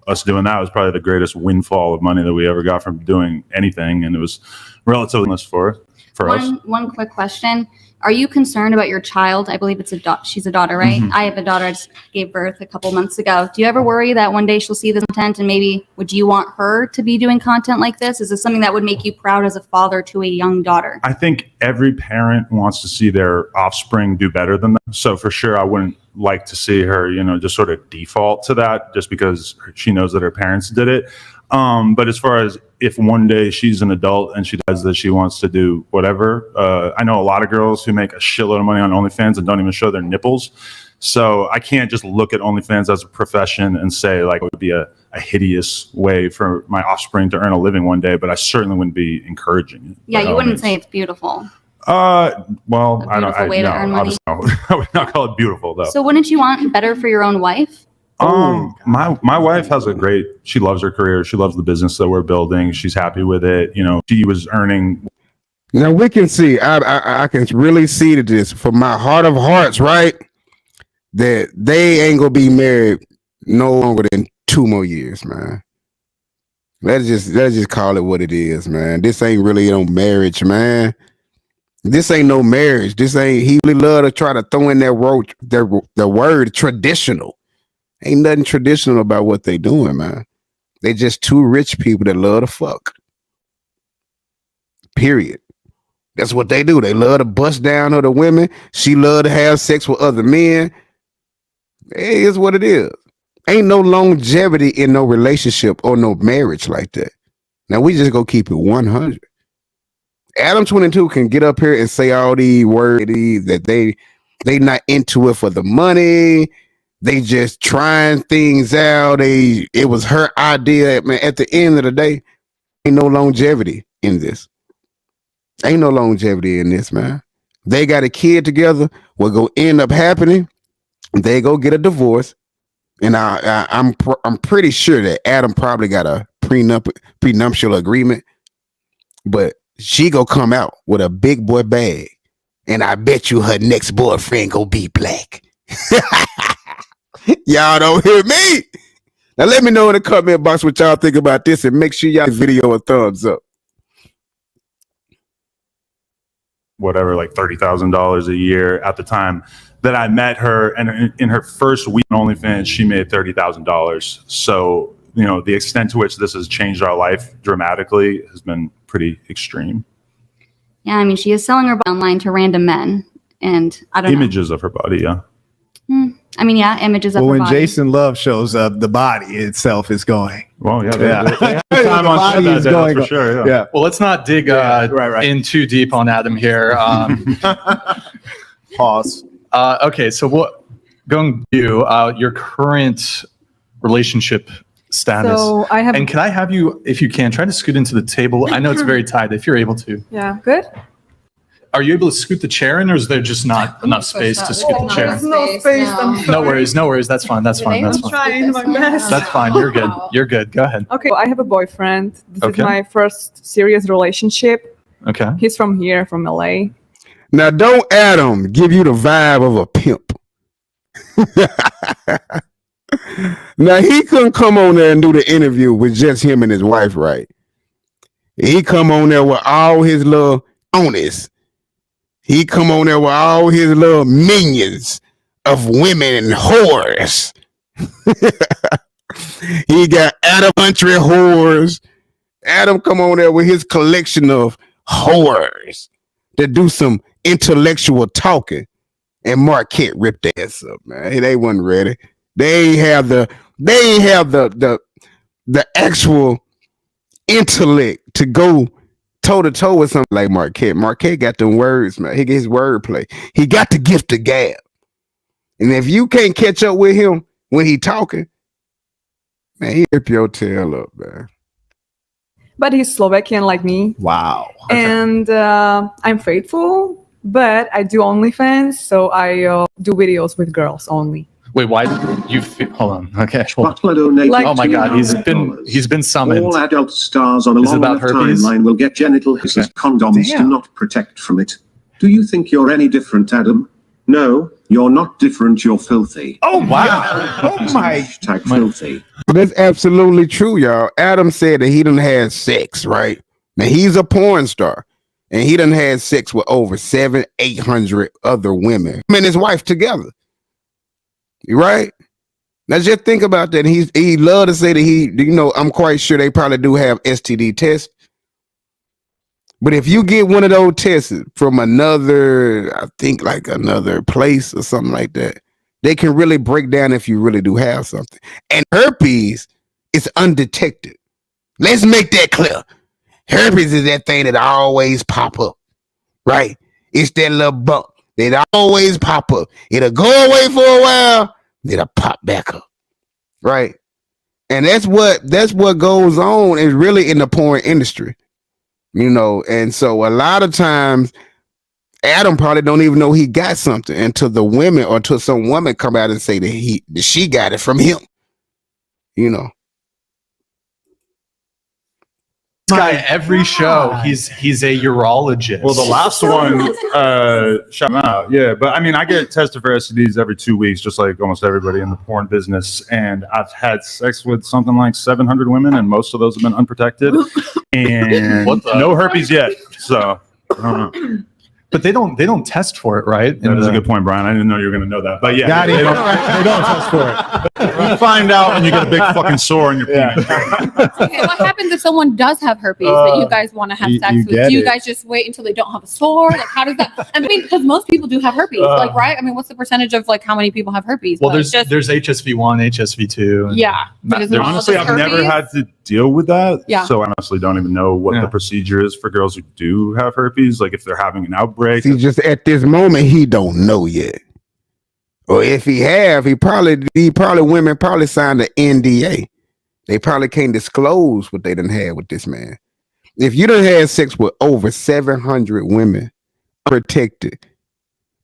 us doing that was probably the greatest windfall of money that we ever got from doing anything. And it was relatively less for us. One quick question. Are you concerned about your child? I believe it's she's a daughter, right? Mm-hmm. I have a daughter. I just gave birth a couple months ago. Do you ever worry that one day she'll see this content and maybe would you want her to be doing content like this? Is this something that would make you proud as a father to a young daughter? I think every parent wants to see their offspring do better than them. So for sure, I wouldn't like to see her, you know, just sort of default to that just because she knows that her parents did it. But as far as if one day she's an adult and she decides that she wants to do whatever, I know a lot of girls who make a shitload of money on OnlyFans and don't even show their nipples. So I can't just look at OnlyFans as a profession and say like it would be a hideous way for my offspring to earn a living one day, but I certainly wouldn't be encouraging it. Yeah, you wouldn't say it's beautiful. Well, I don't. way to earn money. I would not call it beautiful though. So wouldn't you want better for your own wife? My wife has she loves her career. She loves the business that we're building. She's happy with it. You know, she was earning. Now we can see, I can really see that this from my heart of hearts, right? That they ain't gonna be married no longer than 2 more years, man. Let's just call it what it is, man. This ain't really no marriage, man. This ain't no marriage. This ain't. He really love to try to throw in that word, the word traditional. Ain't nothing traditional about what they doing, man. They just two rich people that love to fuck. Period. That's what they do. They love to bust down other women. She love to have sex with other men. It is what it is. Ain't no longevity in no relationship or no marriage like that. Now we just go keep it 100. Adam22 can get up here and say all these words that they not into it for the money. They just trying things out. It was her idea. Man, at the end of the day, ain't no longevity in this. Ain't no longevity in this, man. They got a kid together. What go end up happening? They go get a divorce, and I'm pretty sure that Adam probably got a prenuptial agreement, but she go come out with a big boy bag, and I bet you her next boyfriend go be black. Y'all don't hear me? Now let me know in the comment box what y'all think about this, and make sure y'all give this video a thumbs up. Whatever, like $30,000 a year at the time that I met her, and in her first week on OnlyFans, she made $30,000. So, you know, the extent to which this has changed our life dramatically has been pretty extreme. Yeah, I mean, she is selling her body online to random men, and I don't know. Images of her body, yeah. I mean, yeah, images of her Well, when body. Jason Love shows up, the body itself is going. Well, yeah, Yeah. they had time The on body set is that day, going that's for sure. Yeah. Well, let's not dig in too deep on Adam here. Pause. Okay, so what going to you, your current relationship status? So I have. And can I have you, if you can, try to scoot into the table? I know it's very tight. If you're able to. Yeah, good. Are you able to scoot the chair in, or is there just not enough space to scoot the chair? There's no space. I'm No worries, no worries. That's fine. That's fine. That's I'm fine. trying my best. That's fine. You're good. You're good. Go ahead. Okay, well, I have a boyfriend. This Okay. is my first serious relationship. Okay. He's from here, from LA. Now, don't Adam give you the vibe of a pimp. Now, he couldn't come on there and do the interview with just him and his wife, right? He come on there with all his little owners. He come on there with all his little minions of women and whores. He got Adam country whores. Adam come on there with his collection of whores to do some intellectual talking, and Marquette ripped their ass up, man. They wasn't ready. They ain't have the actual intellect to go toe to toe with something like Marquette. Marquette got them words, man. He get his wordplay. He got the gift of gab. And if you can't catch up with him when he talking, man, he rip your tail up, man. But he's Slovakian like me. Wow. And I'm faithful, but I do OnlyFans, so I do videos with girls only. Wait, why did you hold on? Okay. Butler donated Like- Oh my God, $200. he's been summoned. All adult stars on a Is it long about enough herpes? timeline will get genital herpes. Condoms do Damn. not protect from it. Do you think you're any different, Adam? No, you're not different. You're filthy. Oh wow. Oh my. Hashtag filthy. That's absolutely true, y'all. Adam said that he done had sex, right? Now he's a porn star, and he done had sex with over 700-800 other women. Him and his wife together. Right? Now just think about that. He love to say that I'm quite sure they probably do have STD tests. But if you get one of those tests from another, I think like another place or something like that, they can really break down if you really do have something. And herpes is undetected. Let's make that clear. Herpes is that thing that always pop up, right? It's that little bump that always pop up. It'll go away for a while, then it'll pop back up, right? And that's what goes on is really in the porn industry, And so a lot of times, Adam probably don't even know he got something until the women or until some woman come out and say that she got it from him, This guy, every show, he's a urologist. Well, the last one, shout him out. Yeah, but I mean, I get tested for STDs every 2 weeks, just like almost everybody in the porn business. And I've had sex with something like 700 women, and most of those have been unprotected. And no herpes yet. So, I don't know. But they don't test for it, right? That is a good point, Brian. I didn't know you were going to know that. But yeah, Got it. they don't test for it. You find out when you get a big fucking sore on your penis. Okay, what happens if someone does have herpes that you guys want to have sex with? Do you guys just wait until they don't have a sore? Like, how does that? I mean, because most people do have herpes, like, right? I mean, what's the percentage of like how many people have herpes? Well, there's HSV1, HSV2. And yeah. Honestly, I've never had to deal with that. Yeah. So I honestly don't even know what the procedure is for girls who do have herpes. Like if they're having an outbreak. See, just at this moment, he don't know yet. Or if he have, women probably signed an NDA. They probably can't disclose what they done had with this man. If you done had sex with over 700 women, protected,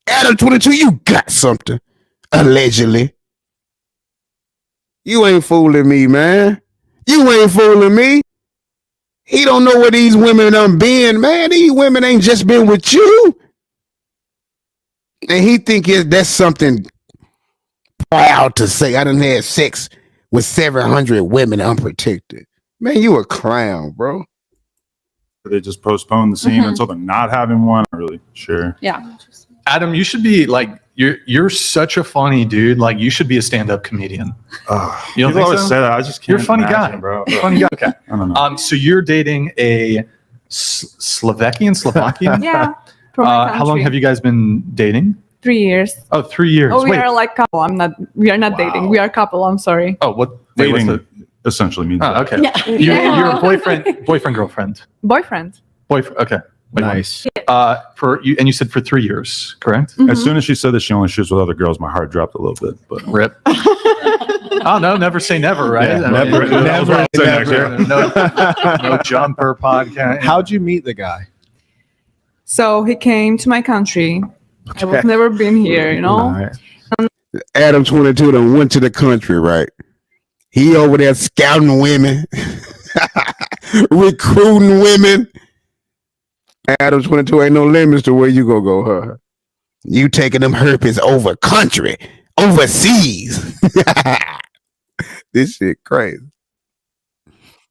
Adam22, you got something. Allegedly. You ain't fooling me, man. You ain't fooling me. He don't know where these women done been, man. These women ain't just been with you. And he think that's something proud to say. I done had sex with 700 women unprotected. Man, you a clown, bro. They just postpone the scene until they're not having one. I'm really sure. Yeah. Adam, you should be like, you're such a funny dude. Like you should be a stand-up comedian. You don't think always so? say that. I just can't. You're a funny imagine, guy, bro. Funny guy. Okay. I don't know. So you're dating a Slovakian? Yeah. From my How long country. have you guys been dating? 3 years. Oh, 3 years. Oh, we Wait. are like couple. We are not dating. We are couple. I'm sorry. Oh, what? Dating what's essentially means. Oh, that. okay. Yeah. You're a boyfriend, girlfriend. Boyfriend. Boyfriend. Okay. Wait, Nice. For you, and you said for 3 years, correct? As soon as she said that she only shoots with other girls, my heart dropped a little bit. But Rip. Oh no, never say never, right? Yeah, I mean, never. No jumper podcast. How'd you meet the guy? So he came to my country. I was never been here, you know. All right. Adam22 done went to the country, right? He over there scouting women, recruiting women. Adam22 ain't no limits to where you go, huh? You taking them herpes over country, overseas. This shit crazy.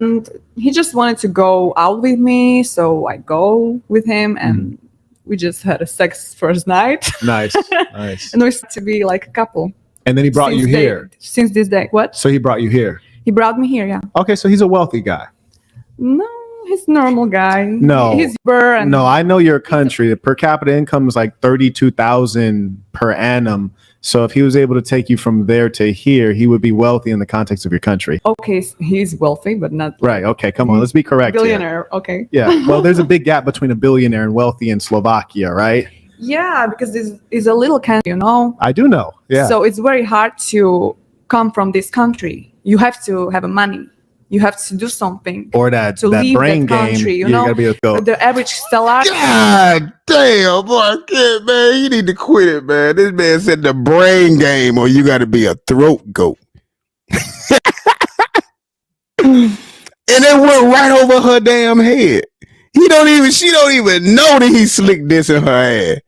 And he just wanted to go out with me, so I go with him, and we just had a sex first night. Nice. Nice. And we started to be like a couple. And then he brought you here. Since this day. What? So he brought you here. He brought me here, yeah. Okay, so he's a wealthy guy. No, he's a normal guy. No. He's burr and No, I know your country. The per capita income is like 32,000 per annum. So if he was able to take you from there to here, he would be wealthy in the context of your country. okay, he's wealthy, but not Right. Okay. Come on. Let's be correct. here. billionaire. Okay. Yeah. Well, there's a big gap between a billionaire and wealthy in Slovakia, right? Yeah, because this is a little country, you know. I do know. Yeah. So it's very hard to come from this country. You have to have money. You have to do something or that to that leave brain that country. game. You know, gotta be able to go. the average salary. God damn, Marquette, man. You need to quit it, man. This man said the brain game, or you got to be a throat goat. And it went right over her damn head. She don't even know that he slicked this in her ass.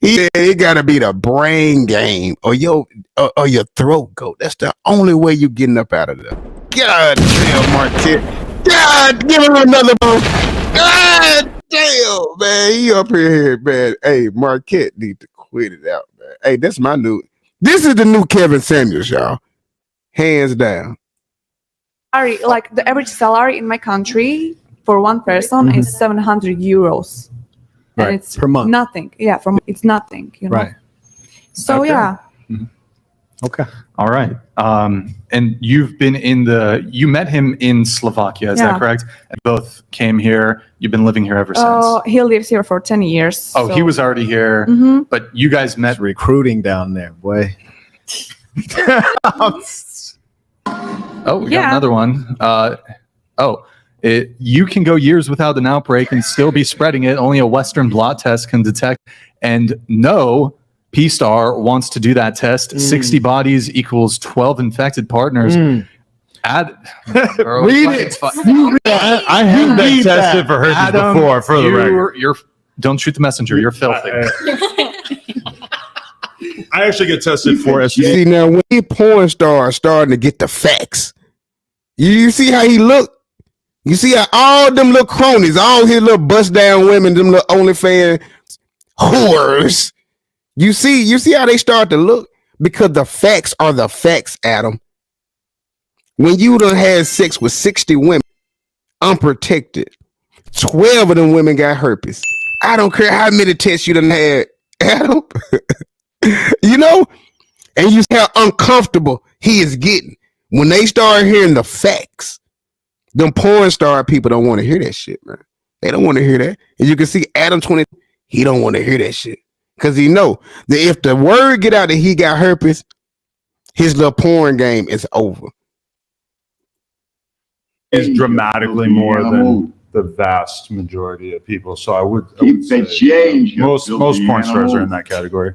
He said it got to be the brain game or your throat goat. That's the only way you getting up out of there. God damn, Marquette. God, give him another one. God damn, man. He up here, man. Hey, Marquette need to quit it out, man. Hey, that's my new. This is the new Kevin Samuels, y'all. Hands down. Like the average salary in my country for one person is 700 euros. Right. And it's per month. Nothing. Yeah, it's nothing, you know. Right. So Okay. yeah. Okay. All right. And you met him in Slovakia, is Yeah. that correct? And both came here. You've been living here ever since. He lives here for 10 years. Oh, he was already here, Mhm. but you guys met. It's recruiting down there, boy. Oh, we got Yeah. another one. You can go years without an outbreak and still be spreading it. Only a Western blot test can detect. And no P-Star wants to do that test. 60 bodies equals 12 infected partners. Bro, Read fucking it. I have been tested for herpes Adam, before, for the record. don't shoot the messenger. You're filthy. I actually get tested for You STD. see now when he porn star starting to get the facts. You see how he look? You see how all them little cronies, all his little bust down women, them little OnlyFans whores. You see how they start to look? Because the facts are the facts, Adam. When you done had sex with 60 women, unprotected, 12 of them women got herpes. I don't care how many tests you done had, Adam. You know? And you see how uncomfortable he is getting. When they start hearing the facts, them porn star people don't want to hear that shit, man. They don't want to hear that. And you can see Adam22, he don't want to hear that shit. Because he know that if the word get out that he got herpes, his little porn game is over. Is dramatically more than the vast majority of people. So I would say most porn stars are in that category.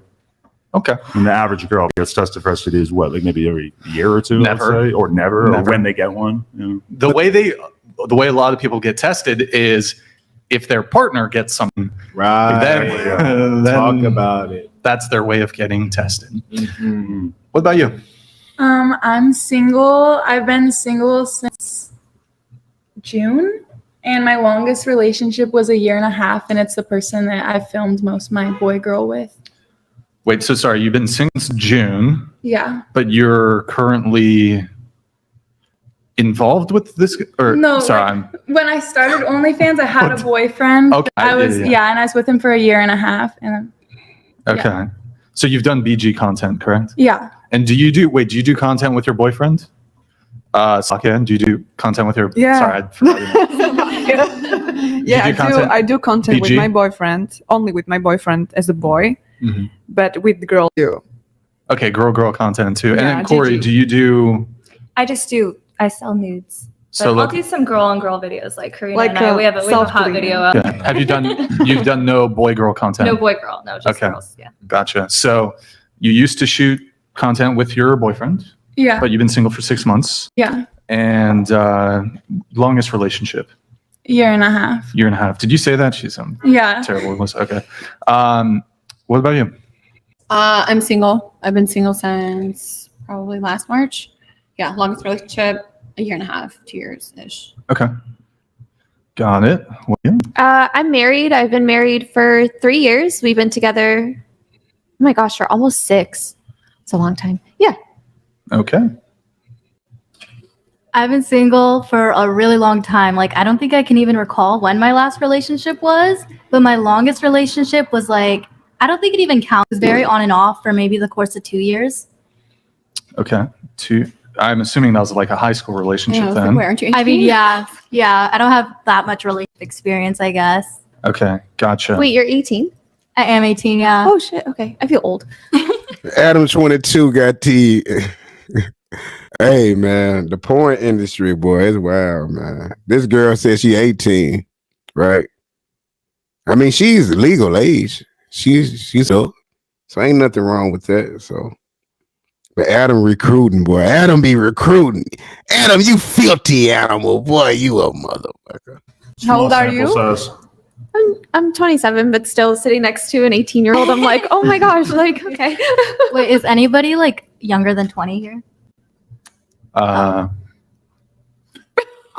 Okay. And the average girl gets tested for STD is what, like maybe every year or two, Never. let's say, or never, or when they get one. You know? The way a lot of people get tested is if their partner gets something. Right. Then Talk about it. That's their way of getting tested. Mm-hmm. What about you? I'm single. I've been single since June, and my longest relationship was 1.5 years, and it's the person that I filmed most of my boy-girl with. Wait, so sorry, you've been since June, Yeah. but you're currently involved with this? Or No, sorry, like, when I started OnlyFans, I had a boyfriend. Okay, I was yeah. and I was with him for 1.5 years, and okay. yeah. So you've done BG content, correct? Yeah. And do you do content with your boyfriend? Saka, do you do content with your? Yeah. Sorry, I forgot your name. Yeah, I do content with BG? my boyfriend, only with my boyfriend as a boy, Mhm. but with girl too. Okay, girl content too. And Yeah, then Corey, GG. do you do? I sell nudes. But So I'll like, do some girl on girl videos, like Karina Like, and I. We have a hot self-cleaning. video up. okay. You've done no boy girl content? No boy girl, no, just Okay. girls. Yeah. Gotcha. So you used to shoot content with your boyfriend, Yeah. but you've been single for 6 months. Yeah. And longest relationship, 1.5 years. 1.5 years. Did you say that? She's Yeah. terrible. Okay. What about you? I'm single. I've been single since probably last March. Yeah, longest relationship, 1.5 years, 2 years ish. Okay. Got it. William? I'm married. I've been married for 3 years. We've been together, oh my gosh, for almost 6. It's a long time. Yeah. Okay. I've been single for a really long time. Like, I don't think I can even recall when my last relationship was, but my longest relationship was like, I don't think it even counts. It was very on and off for maybe the course of 2 years. Okay. I'm assuming that was like a high school relationship Yeah, I was then. like, wait, aren't you 18? I mean, yeah. I don't have that much relationship experience, I guess. Okay. Gotcha. Wait, you're 18? I am 18, yeah. Oh shit. Okay. I feel old. Adam22 got T. Hey man, the porn industry, boy, it's wild, man. This girl says she 18, right? I mean, she's legal age. She's old, so ain't nothing wrong with that. So, but Adam recruiting, boy. Adam be recruiting. Adam, you filthy animal, boy. You a motherfucker. How old are you? I'm 27, but still sitting next to an 18-year-old. I'm like, oh my gosh, like, okay. Wait, is anybody like younger than 20 here?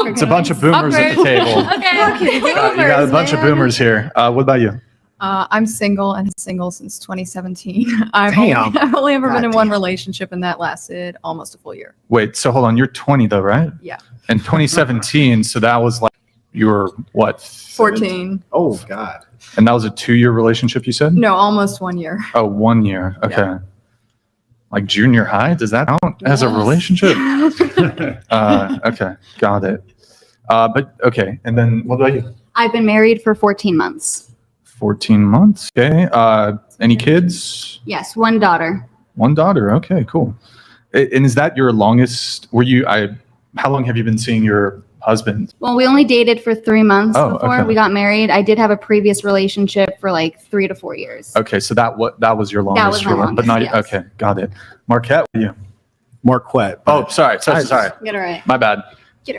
It's a bunch of boomers at the table. Okay. You got a bunch of boomers here. What about you? I'm single and single since 2017. I've Damn. only ever been in God one damn. relationship, and that lasted almost a full year. Wait, so hold on. You're 20 though, right? Yeah. In 2017, so that was like you were what? 14. Oh God. And that was a 2-year relationship, you said? No, almost 1 year. Oh, 1 year. Okay. Like junior high? Does that count as a relationship? Okay, got it. But okay, and then what about you? I've been married for 14 months. 14 months. Okay. Any kids? Yes, one daughter. One daughter. Okay, cool. And is that your longest? How long have you been seeing your husband? Well, we only dated for 3 months Oh, before okay. we got married. I did have a previous relationship for like 3 to 4 years. Okay, so that was your longest, was my but not longest, yes. okay. Got it. Marquette, what are you? Marquette. Oh, sorry. Get it right. My bad.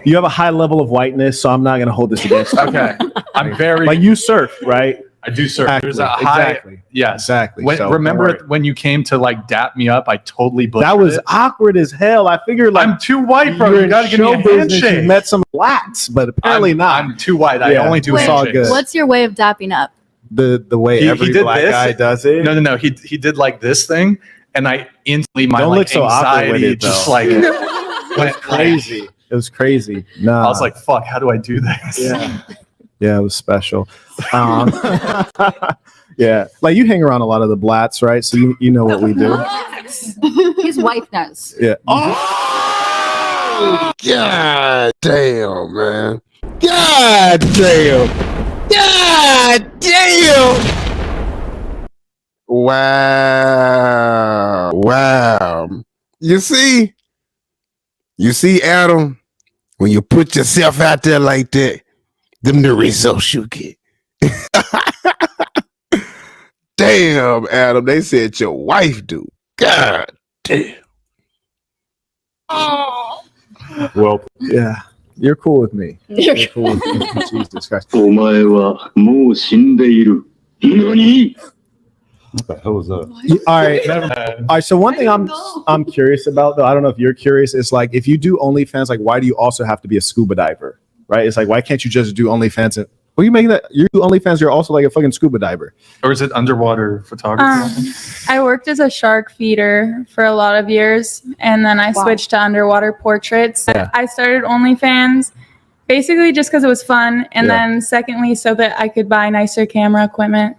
You have a high level of whiteness, so I'm not going to hold this against you. Okay, I'm very Like you surf, right? I do, sir. There's a Exactly, high. exactly. Yes. Exactly. When, So, remember don't worry. when you came to like dap me up? I totally butchered That was it. awkward as hell. I figured like I'm too white, bro. you're You in gotta give me show a business, handshake. You met some blacks, but apparently not. I'm too white. I Yeah, only do it's all handshakes. good. What's your way of dapping up? The way every did black this. guy does it. No. He did like this thing, and I instantly my Don't like look so awkward with anxiety it, just though. like It was crazy. It was crazy. No, I was like, "Fuck, how do I do this?" yeah, yeah, it was special. Yeah, like you hang around a lot of the blats, right? So you know what we do. His wife knows. Yeah. Oh, God damn, man. God damn. God damn. Wow. Wow. You see, Adam, when you put yourself out there like that, them the results you get. Damn, Adam, they said your wife do. God damn. Well, Yeah, you're cool with me. You're cool with me. Jesus Christ. お前はもう死んでいる。何? what the hell is that? All right. All right. So one thing I'm curious about, though, I don't know if you're curious, is like if you do OnlyFans, like why do you also have to be a scuba diver? Right? It's like why can't you just do OnlyFans? And well, you making that you do OnlyFans, you're also like a fucking scuba diver. Or is it underwater photography? I worked as a shark feeder for a lot of years, and then I switched to underwater portraits. Yeah. I started OnlyFans basically just because it was fun, and Yeah. then secondly, so that I could buy nicer camera equipment.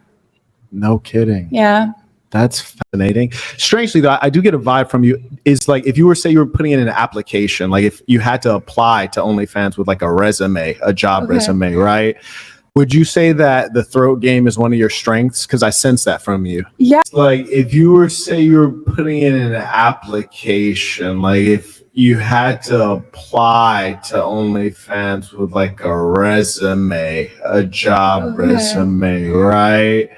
No kidding. Yeah. That's fascinating. Strangely, though, I do get a vibe from you. Is like if you were say you were putting in an application, like if you had to apply to OnlyFans with like a resume, a job resume, right? Would you say that the throat game is one of your strengths? Because I sense that from you. Yeah. Like if you were say you were putting in an application, like if you had to apply to OnlyFans with like a resume, a job resume, right?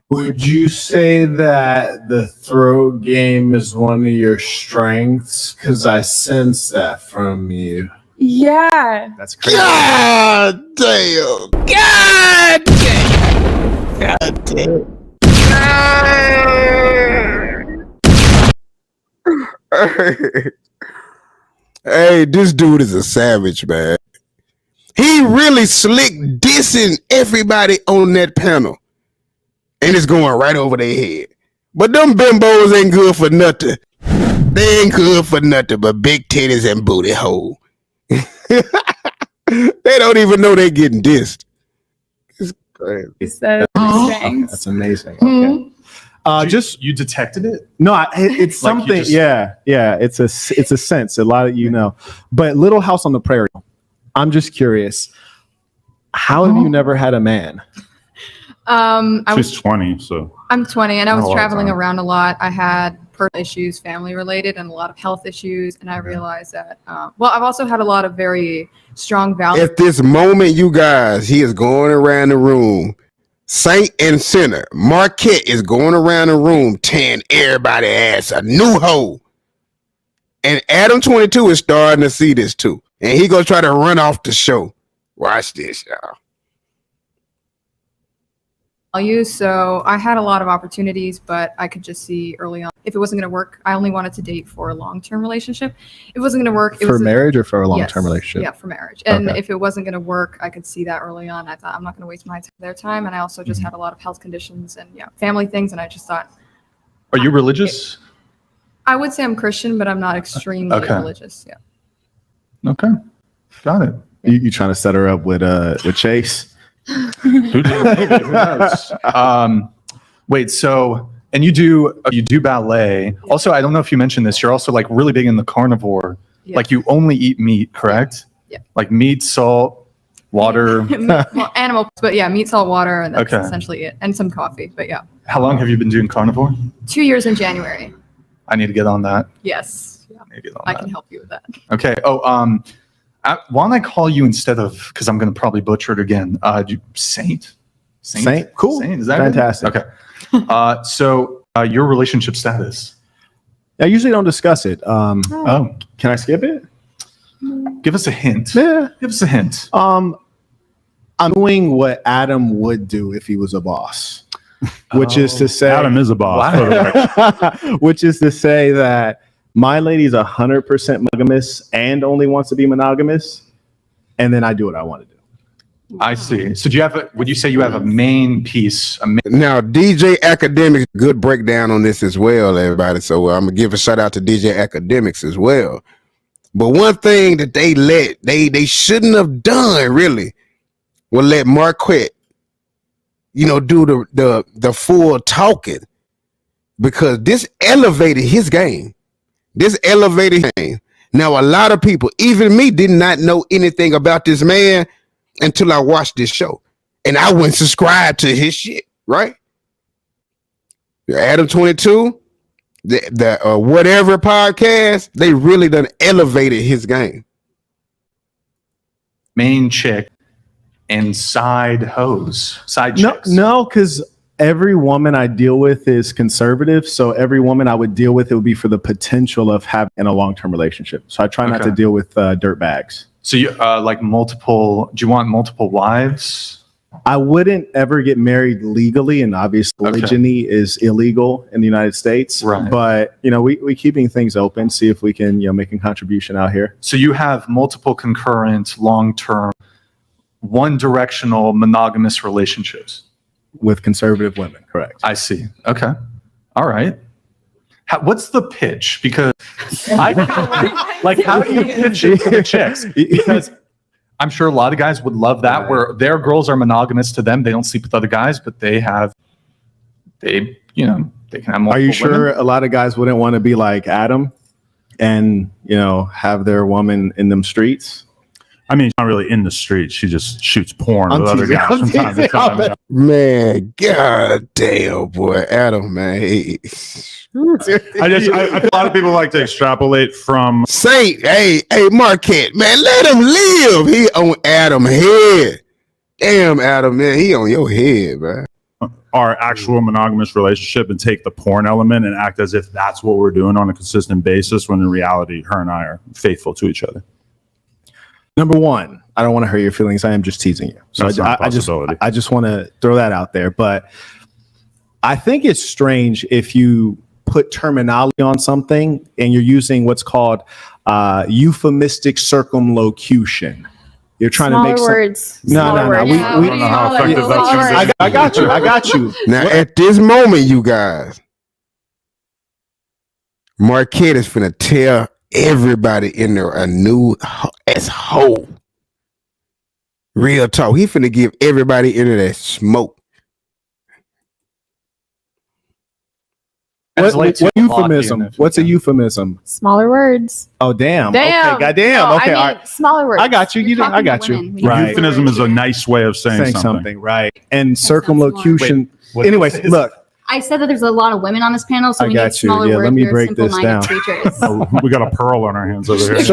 Would you say that the throat game is one of your strengths? Because I sense that from you. Yeah. That's crazy. God damn. God damn. God damn. Hey, this dude is a savage, man. He really slick dissing everybody on that panel. And it's going right over their head. But them bimbos ain't good for nothing. They ain't good for nothing but big titties and booty hole. They don't even know they're getting dissed. It's crazy. That's amazing. Okay. Just you detected it? No, it's Like you something. just- Yeah. It's a sense. A lot of you know. But Little House on the Prairie. I'm just curious. How have you never had a man? She's 20, so I'm 20 and I Not a was lot of traveling time. around a lot. I had personal issues, family related, and a lot of health issues. And I realized that, I've also had a lot of very strong values. At this moment, you guys, he is going around the room. Saint and Sinner. Marquette is going around the room tearing everybody ass a new hoe. And Adam22 is starting to see this too. And he gonna try to run off the show. Watch this, y'all. So I had a lot of opportunities, but I could just see early on if it wasn't going to work. I only wanted to date for a long-term relationship. If it wasn't going to work, it For was marriage or for a Yes. long-term relationship? Yeah, for marriage. And Okay. if it wasn't going to work, I could see that early on. I thought I'm not going to waste their time, and I also Mm-hmm. just had a lot of health conditions and family things, and I just thought Are you religious? I would say I'm Christian, but I'm not extremely Okay. religious. Yeah. Okay, got it. You trying to set her up with Chase? Who knows? Wait, so and you do ballet. Also, I don't know if you mentioned this. You're also like really big in the carnivore. Yeah. Like you only eat meat, correct? Yeah. Like meat, salt, water. Well, animal, but yeah, meat, salt, water, and that's Okay. essentially it, and some coffee. But yeah, How long have you been doing carnivore? 2 years in January. I need to get on that. Yes, yeah. I need to get on I that. can help you with that. Okay. Oh, why don't I call you instead of, because I'm going to probably butcher it again. Saint? Saint? Cool. Saint, is that Fantastic. Good? Okay. So your relationship status? I usually don't discuss it. Oh, Can I skip it? give us a hint. Yeah. Give us a hint. I'm doing what Adam would do if he was a boss, which is to say, Adam is a boss. which is to say that my lady's 100% monogamous and only wants to be monogamous, and then I do what I want to do. I see. So do you have would you say you have a main piece? Now, DJ Academics, good breakdown on this as well, everybody. So I'm gonna give a shout out to DJ Academics as well. But one thing that they shouldn't have done really was let Marquett, do the full talking, because this elevated his game. This elevated his game. Now, a lot of people, even me, did not know anything about this man until I watched this show, and I went subscribe to his shit. Right? Adam22, the whatever podcast, they really done elevated his game. Main chick and side hoes, side chicks. No, because every woman I deal with is conservative. So every woman I would deal with, it would be for the potential of having a long-term relationship. So I try not to deal with dirt bags. So you like multiple? Do you want multiple wives? I wouldn't ever get married legally, and obviously polygyny is illegal in the United States. Right. But we keeping things open, see if we can make a contribution out here. So you have multiple concurrent, long-term, one-directional monogamous relationships with conservative women. Correct. I see. Okay. All right. What's the pitch? Because how do you pitch it to the chicks? Because I'm sure a lot of guys would love that, where their girls are monogamous to them. They don't sleep with other guys, but they can have multiple Are you sure women? a lot of guys wouldn't want to be like Adam and, have their woman in them streets? I mean, she's not really in the streets. She just shoots porn with other guys from time to time. Man, god damn, boy, Adam, man. I a lot of people like to extrapolate from hey, Marquett, man, let him live. He on Adam head. Damn, Adam, man, he on your head, man. Our actual monogamous relationship and take the porn element and act as if that's what we're doing on a consistent basis, when in reality, her and I are faithful to each other. Number one, I don't want to hurt your feelings. I am just teasing you. So I just want to throw that out there. But I think it's strange if you put terminology on something and you're using what's called euphemistic circumlocution. You're trying Smaller to make words. No. I got you. Now, at this moment, you guys, Marquett is finna tell everybody in there a new as whole. Real talk. He finna give everybody in there that smoke. What euphemism? What's a euphemism? Smaller words. Oh, damn. Damn. Okay, goddamn. No, okay, I mean, smaller words. I got you. I got you. Right. Euphemism is a nice way of saying something. Right. And circumlocution. Anyways, look. I said that there's a lot of women on this panel, so I we got need smaller you. Yeah, words. let me We're break this down. creatures. We got a pearl on our hands over here.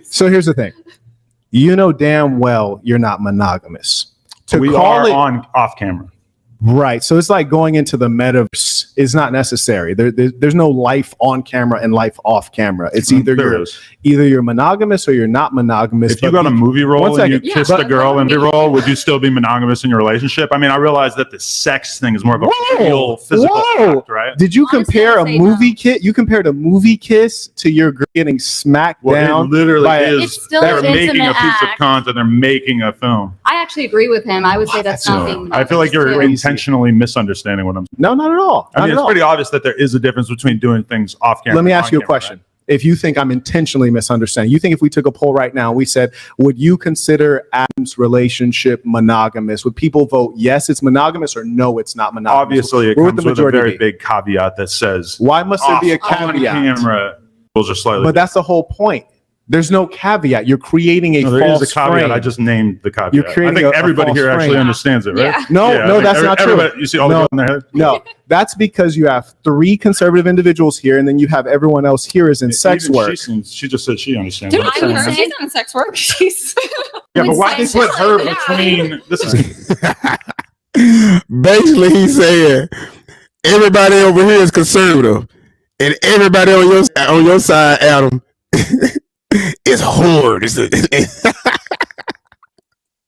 So here's the thing. You know damn well you're not monogamous. We are on off camera. Right. So it's like going into the metaverse is not necessary. There's no life on camera and life off camera. It's either you're monogamous or you're not monogamous. If you got a movie role and you kissed a girl in the role, would you still be monogamous in your relationship? I mean, I realize that the sex thing is more of a real physical fact, right? Did you compare a movie kiss? You compared a movie kiss to your girl getting smacked down? It literally is. It's still They're an making a intimate piece of act. content. They're making a film. I actually agree with him. I would say that's not being. I feel like you're intentionally misunderstanding what I'm saying. No, not at all. I mean, it's pretty obvious that there is a difference between doing things off camera. Let me and ask you a on camera, question. right? If you think I'm intentionally misunderstanding, you think if we took a poll right now, we said, would you consider Adam's relationship monogamous? Would people vote yes, it's monogamous, or no, it's not monogamous? Obviously, it comes with a very big caveat that says, why must there be a on caveat? camera, rules are slightly. But that's the whole point. There's no caveat. You're creating a there false is a caveat. frame. I just named the caveat. You're creating I think a everybody false here actually frame. understands it, right? Yeah. No, that's not true. You see all the in their head? No, that's because you have 3 conservative individuals here, and then you have everyone else here is in sex Even work. She just said she understands. Dude, what I I'm heard saying. she's not in sex work. She's Yeah, but why they put her between? This is Basically, he's saying everybody over here is conservative, and everybody on your side, Adam, is horde.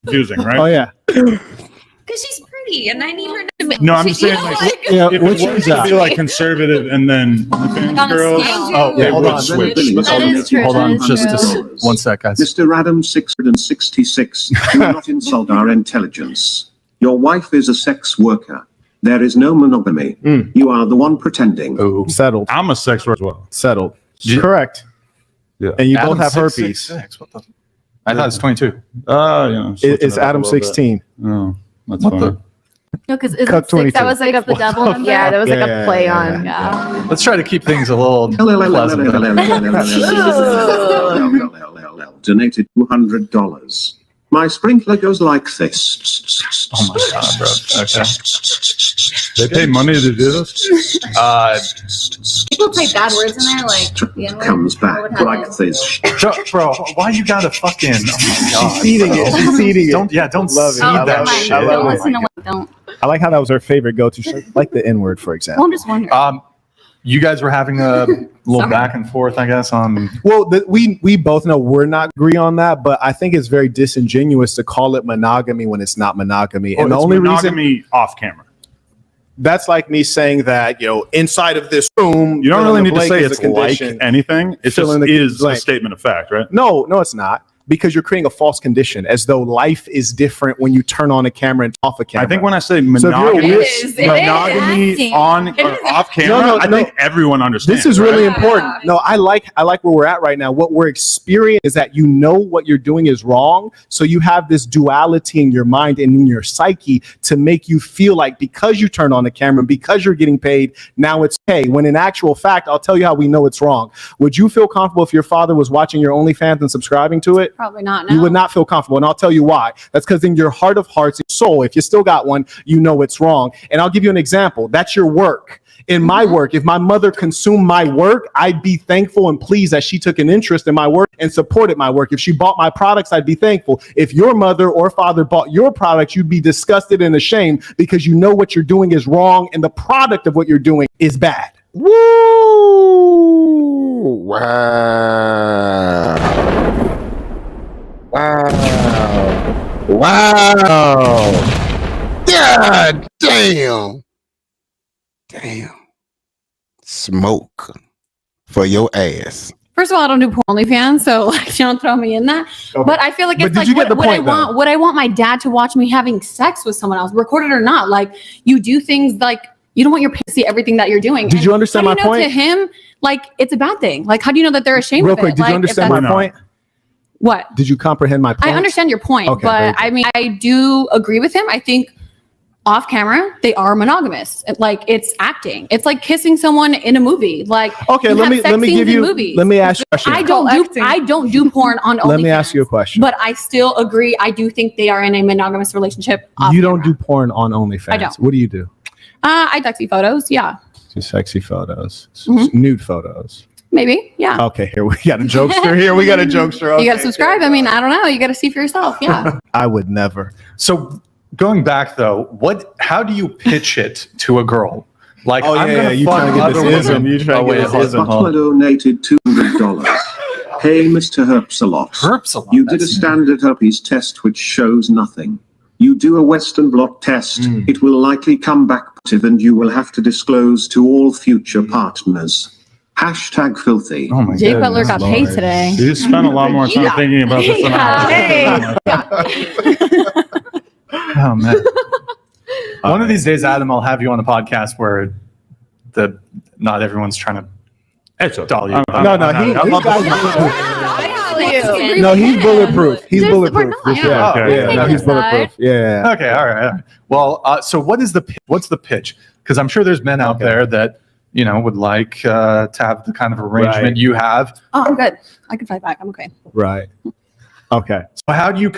confusing, right? Oh yeah. Because she's pretty and I need her to make. No, I'm just saying, like, Yeah, if which it one's was to that? be like conservative and then OnlyFans on a girls, scale. Oh, they hold would on. switch. That is true. Hold That on, is just true. one sec, guys. Mr. Adam 666, do not insult our intelligence. Your wife is a sex worker. There is no monogamy. You are the one pretending. Oh, Settled. I'm a sex worker as well. Settled. Correct. Yeah. And you Adam both have 666. herpes. What the? I thought it's 22. Yeah. It's Adam 16. Oh, that's What funny. the? No, because Cup 22. that was like the devil number. Yeah, that was like Yeah, a play yeah, on. Yeah. Let's try to keep things a little pleasant. Donated $200. My sprinkler goes like this. Oh my god, bro. Okay. They pay money to do this? People type bad words in there, like the N-word. Comes What back would happen? like this. Bro, why you gotta fucking? Oh my god. She's feeding it. She's feeding it. Don't Love it. seed I that love it. shit. I love Don't it. listen to what don't. I like how that was her favorite go-to. She like the N-word, for Well, example. I'm just wondering. You guys were having a little back and forth, I guess, on. Well, we both know we're not agree on that, but I think it's very disingenuous to call it monogamy when it's not monogamy. And the only reason monogamy off camera. that's like me saying that, inside of this room, You don't fill really in the need to blank say is a it's like condition. anything. It Fill just in the is a blank. statement of fact, right? No, it's not. Because you're creating a false condition as though life is different when you turn on a camera and off a camera. I think when I say So if you're monogamy, a weird- monogamy on or off camera, No, I think everyone understands. This is really right? important. No, I like where we're at right now. What we're experiencing is that you know what you're doing is wrong. So you have this duality in your mind and in your psyche to make you feel like because you turn on the camera, because you're getting paid, now it's okay. When in actual fact, I'll tell you how we know it's wrong. Would you feel comfortable if your father was watching your OnlyFans and subscribing to it? Probably not. You No. would not feel comfortable. And I'll tell you why. That's because in your heart of hearts and soul, if you still got one, you know it's wrong. And I'll give you an example. That's your work. In my work, if my mother consumed my work, I'd be thankful and pleased that she took an interest in my work and supported my work. If she bought my products, I'd be thankful. If your mother or father bought your products, you'd be disgusted and ashamed because you know what you're doing is wrong and the product of what you're doing is bad. Woo! Wow. Wow. God damn. Smoke for your ass. First of all, I don't do OnlyFans, so don't throw me in that. Okay. But I feel like But it's did like you get the what I point, though? want. Would I want my dad to watch me having sex with someone else, recorded or not? Like you do things like you don't want your parents to see everything that you're doing. Did you understand how do my you know point? To him, like it's a bad thing. Like how do you know that they're ashamed Real of quick, it? did Like, you if understand that's- my point? What? Did you comprehend my point? I understand your point, Okay, very but good. I mean, I do agree with him. I think off camera, they are monogamous. Like it's acting. It's like kissing someone in a movie. Like Okay, you let have me sex scenes give in you. movies. Let me ask you a question. I don't do porn on OnlyFans. Let me ask you a question. But I still agree. I do think they are in a monogamous relationship. You don't do porn on OnlyFans. I don't. What do you do? I sexy photos. Yeah, Just sexy photos, Mhm. nude photos. maybe. Yeah. Okay, here we got a jokester. Here we got a jokester. Okay. You got to subscribe. I mean, I don't know. You got to see for yourself. Yeah. I would never. So going back though, how do you pitch it to a girl? Like Oh, I'm yeah, gonna you fuck trying to get other this ism. women. You trying to get this hold ism, on. Butler donated $200. Hey, Mr. Herpsalot. Herpsalot, You did a that's- standard herpes test which shows nothing. You do a Western blot test, it will likely come back positive and you will have to disclose to all future partners. Hashtag filthy. Oh my Jake Butler got paid today. You spent a lot more time thinking about this than Oh man. One of these days, Adam, I'll have you on a podcast where not everyone's trying to doll you. No, he's bulletproof. He's There's- bulletproof. we're not. Yeah, Okay. yeah, no, he's bulletproof. Yeah. Okay, all right. Well, so what's the pitch? Because I'm sure there's men out there that would like to have the kind of arrangement Right. you have. Oh, I'm good. I can fight back. I'm okay. Right. Okay. So how do you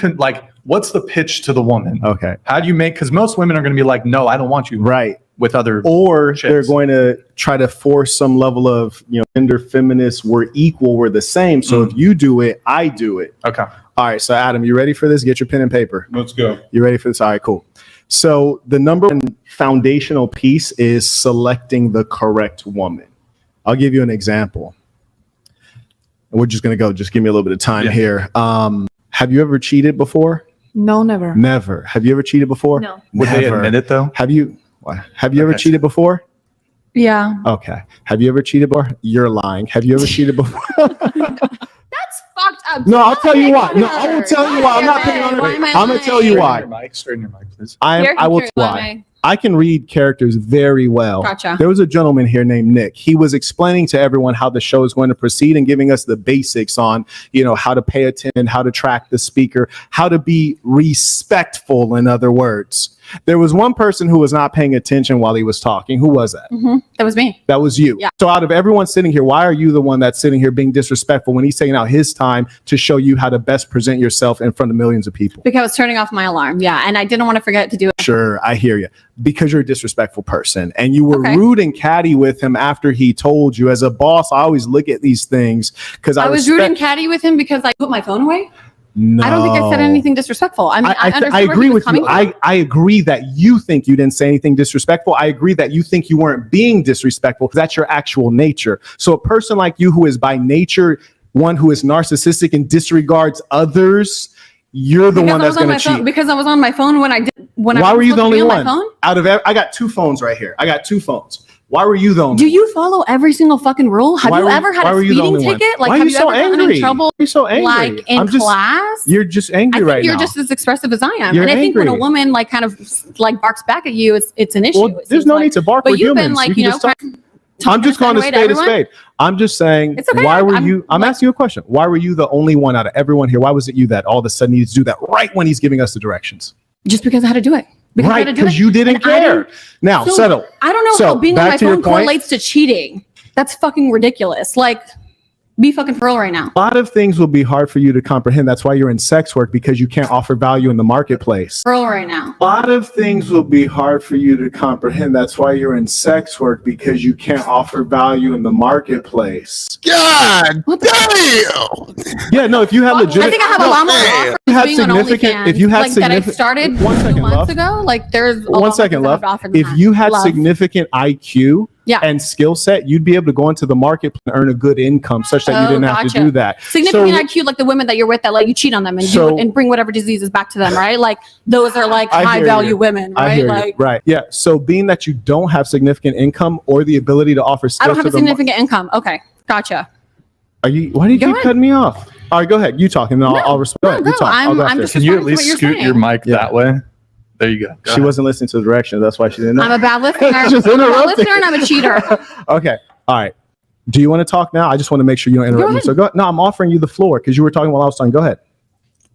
what's the pitch to the woman? Okay. How do you because most women are going to be like, no, I don't want you. Right. With other Or chicks. they're going to try to force some level of, gender feminist, we're equal, we're the same. So if you do it, I do it. Okay. All right. So Adam, you ready for this? Get your pen and paper. Let's go. You ready for this? All right, cool. So the number one foundational piece is selecting the correct woman. I'll give you an example. We're just going to go. Just give me a little bit of time here. Have you ever cheated before? No, never. Never. Have you ever cheated before? No. Would they admit it though? Have you ever cheated before? Yeah. Okay. Have you ever cheated before? You're lying. Have you ever cheated before? That's fucked up. No, I'll tell you why. No, I will tell you why. I'm not putting on Why it. am I I'm gonna tell you why. Straighten your mic, please. I will tell you why. I can read characters very well. Gotcha. There was a gentleman here named Nick. He was explaining to everyone how the show is going to proceed and giving us the basics on, how to pay attention, how to track the speaker, how to be respectful, in other words. There was one person who was not paying attention while he was talking. Who was that? Mm-hmm. That was me. That was you. Yeah. So out of everyone sitting here, why are you the one that's sitting here being disrespectful when he's taking out his time to show you how to best present yourself in front of millions of people? Because I was turning off my alarm. Yeah. And I didn't want to forget to do it. Sure, I hear you. Because you're a disrespectful person and you were rude and catty with him after he told you. As a boss, I always look at these things because I was rude and catty with him because I put my phone away. No. I don't think I said anything disrespectful. I mean, I agree with you. I agree that you think you didn't say anything disrespectful. I agree that you think you weren't being disrespectful. That's your actual nature. So a person like you who is by nature one who is narcissistic and disregards others, you're the one that's going to cheat. Because I was on my phone when I did. Why were you the only one? Out of I got two phones right here. I got two phones. Why were you the only one? Do you follow every single fucking rule? Have you ever had a speeding ticket? Like, have you ever gotten in trouble? You're so angry. Like in class? You're just angry right now. You're just as expressive as I am. You're and I think when a angry. woman like kind of like barks back at you, it's an issue. Well, there's no need to bark but with you've humans. been like, You can just talk. I'm just calling a spade a spade. I'm just saying, It's okay. why were you? I'm asking you a question. Why were you the only one out of everyone here? Why was it you that all of a sudden needs to do that right when he's giving us the directions? Just because I had to do it. Right, because you didn't care. Now, So, settle. I don't know So, how being on back my to your phone point. correlates to cheating. That's fucking ridiculous. Like, be fucking for real right now. A lot of things will be hard for you to comprehend. That's why you're in sex work, because you can't offer value in the marketplace. For real right now. A lot of things will be hard for you to comprehend. That's why you're in sex work, because you can't offer value in the marketplace. God damn! Yeah, no, if you have legitimate. I think I have a lot more offers you have being on significant- OnlyFans, if you had like that I significant- started One 2 second, months love. ago. Like there's a One lot second, more love. that I've offered than If that. you had Love. significant IQ Yeah. and skill set, you'd be able to go into the market and earn a good income such that you didn't have to gotcha. do that. Significant IQ, like the women that you're with that let you cheat on them and and bring whatever diseases back to them, right? Like those are like I high hear value you. women, I right? hear you. Like Right. Yeah. So being that you don't have significant income or the ability to offer skills I don't have to a the significant income. Okay, gotcha. Why do you keep cutting me off? All right, go ahead. You talk, and then I'll respond. no, You talk. I'll go after. just Can you at responding to least what scoot you're your saying. mic that way? There you go. Go She ahead. wasn't listening to the directions. That's why she didn't know. I'm a bad listener. Just I'm a bad interrupting. listener and I'm a cheater. Okay. All right. Do you want to talk now? I just want to make sure you don't interrupt me. So go. No, I'm offering you the floor because you were talking while I was talking. Go ahead.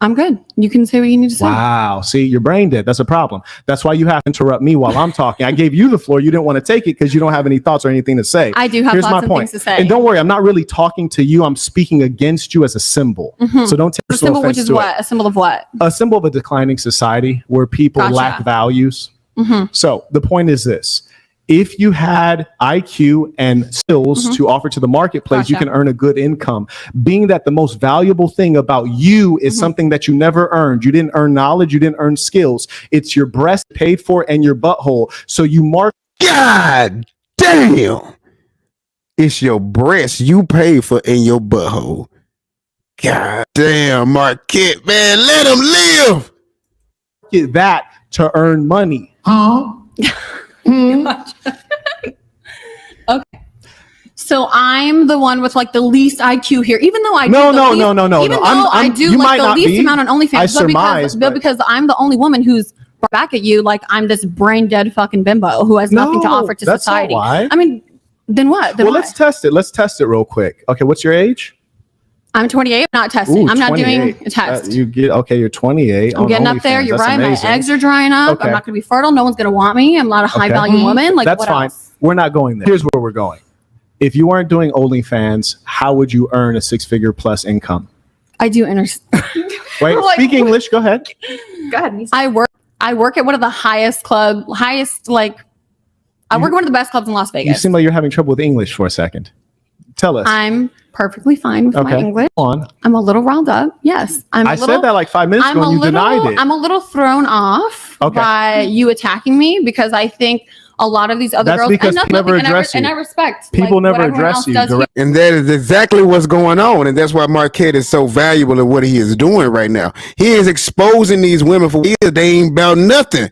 I'm good. You can say what you need to say. Wow. See, your brain dead. That's a problem. That's why you have to interrupt me while I'm talking. I gave you the floor. You didn't want to take it because you don't have any thoughts or anything to say. I do have Here's lots my of point. things to say. And don't worry, I'm not really talking to you. I'm speaking against you as a symbol. Mhm. So don't take A personal symbol, which offense is to what? it. A symbol of what? A symbol of a declining society where people Gotcha. lack values. Mhm. So the point is this. If you had IQ and skills to offer to the marketplace, you Gotcha. can earn a good income. Being that the most valuable thing about you is something that you never earned. You didn't earn knowledge. You didn't earn skills. It's your breast paid for and your butthole. So you mark. God damn! It's your breast you pay for in your butthole. God damn, Marquette, man, let him live. Get that to earn money. Okay. So I'm the one with like the least IQ here, even though I do No, the no, least, no, no, no, even no. though I I'm- do you might like the not least be. amount on OnlyFans, I surmise, but because I'm the only woman who's back at you, like I'm this brain dead fucking bimbo who has nothing to No, offer to that's not society. why. I mean, then what? Then Well, why? let's test it. Let's test it real quick. Okay, what's your age? I'm 28, not testing. Ooh, I'm not 28. doing a test. You get okay. You're 28. I'm on getting up there. OnlyFans. You're That's right. amazing. My eggs are drying up. Okay. I'm not going to be fertile. No one's going to want me. I'm not a high value woman. Like That's what fine. else? We're not going there. Here's where we're going. If you weren't doing OnlyFans, how would you earn a six-figure plus income? I do Wait, Like- speak English. Go ahead. Go ahead. I work at one of the highest like I work at one of the best clubs in Las You Vegas. seem like you're having trouble with English for a second. Tell us. I'm perfectly fine with my Okay. English. Go on. I'm a little riled up. Yes. I said that like 5 minutes ago and you denied it. I'm a little thrown off Okay. by you attacking me because I think a lot of these other That's girls, because and people never address and you. I respect People like, never what everyone address else you does. direct- And that is exactly what's going on. And that's why Marquette is so valuable in what he is doing right now. He is exposing these women for years. They ain't about nothing.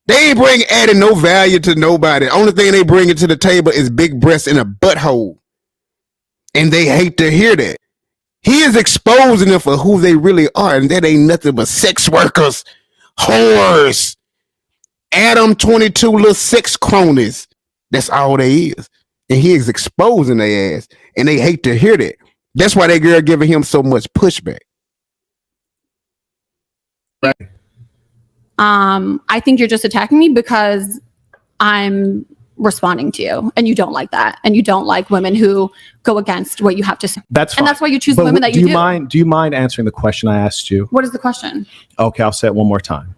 They ain't adding no value to nobody. The only thing they bring to the table is big breasts and a butthole. And they hate to hear that. He is exposing them for who they really are. And that ain't nothing but sex workers, whores, Adam22 little sex cronies. That's all they is. And he is exposing their ass. And they hate to hear that. That's why that girl giving him so much pushback. I think you're just attacking me because I'm responding to you, and you don't like that, and you don't like women who go against what you have to say. That's fine. And that's why you choose But women that you do. Do you mind answering the question I asked you? What is the question? Okay, I'll say it one more time.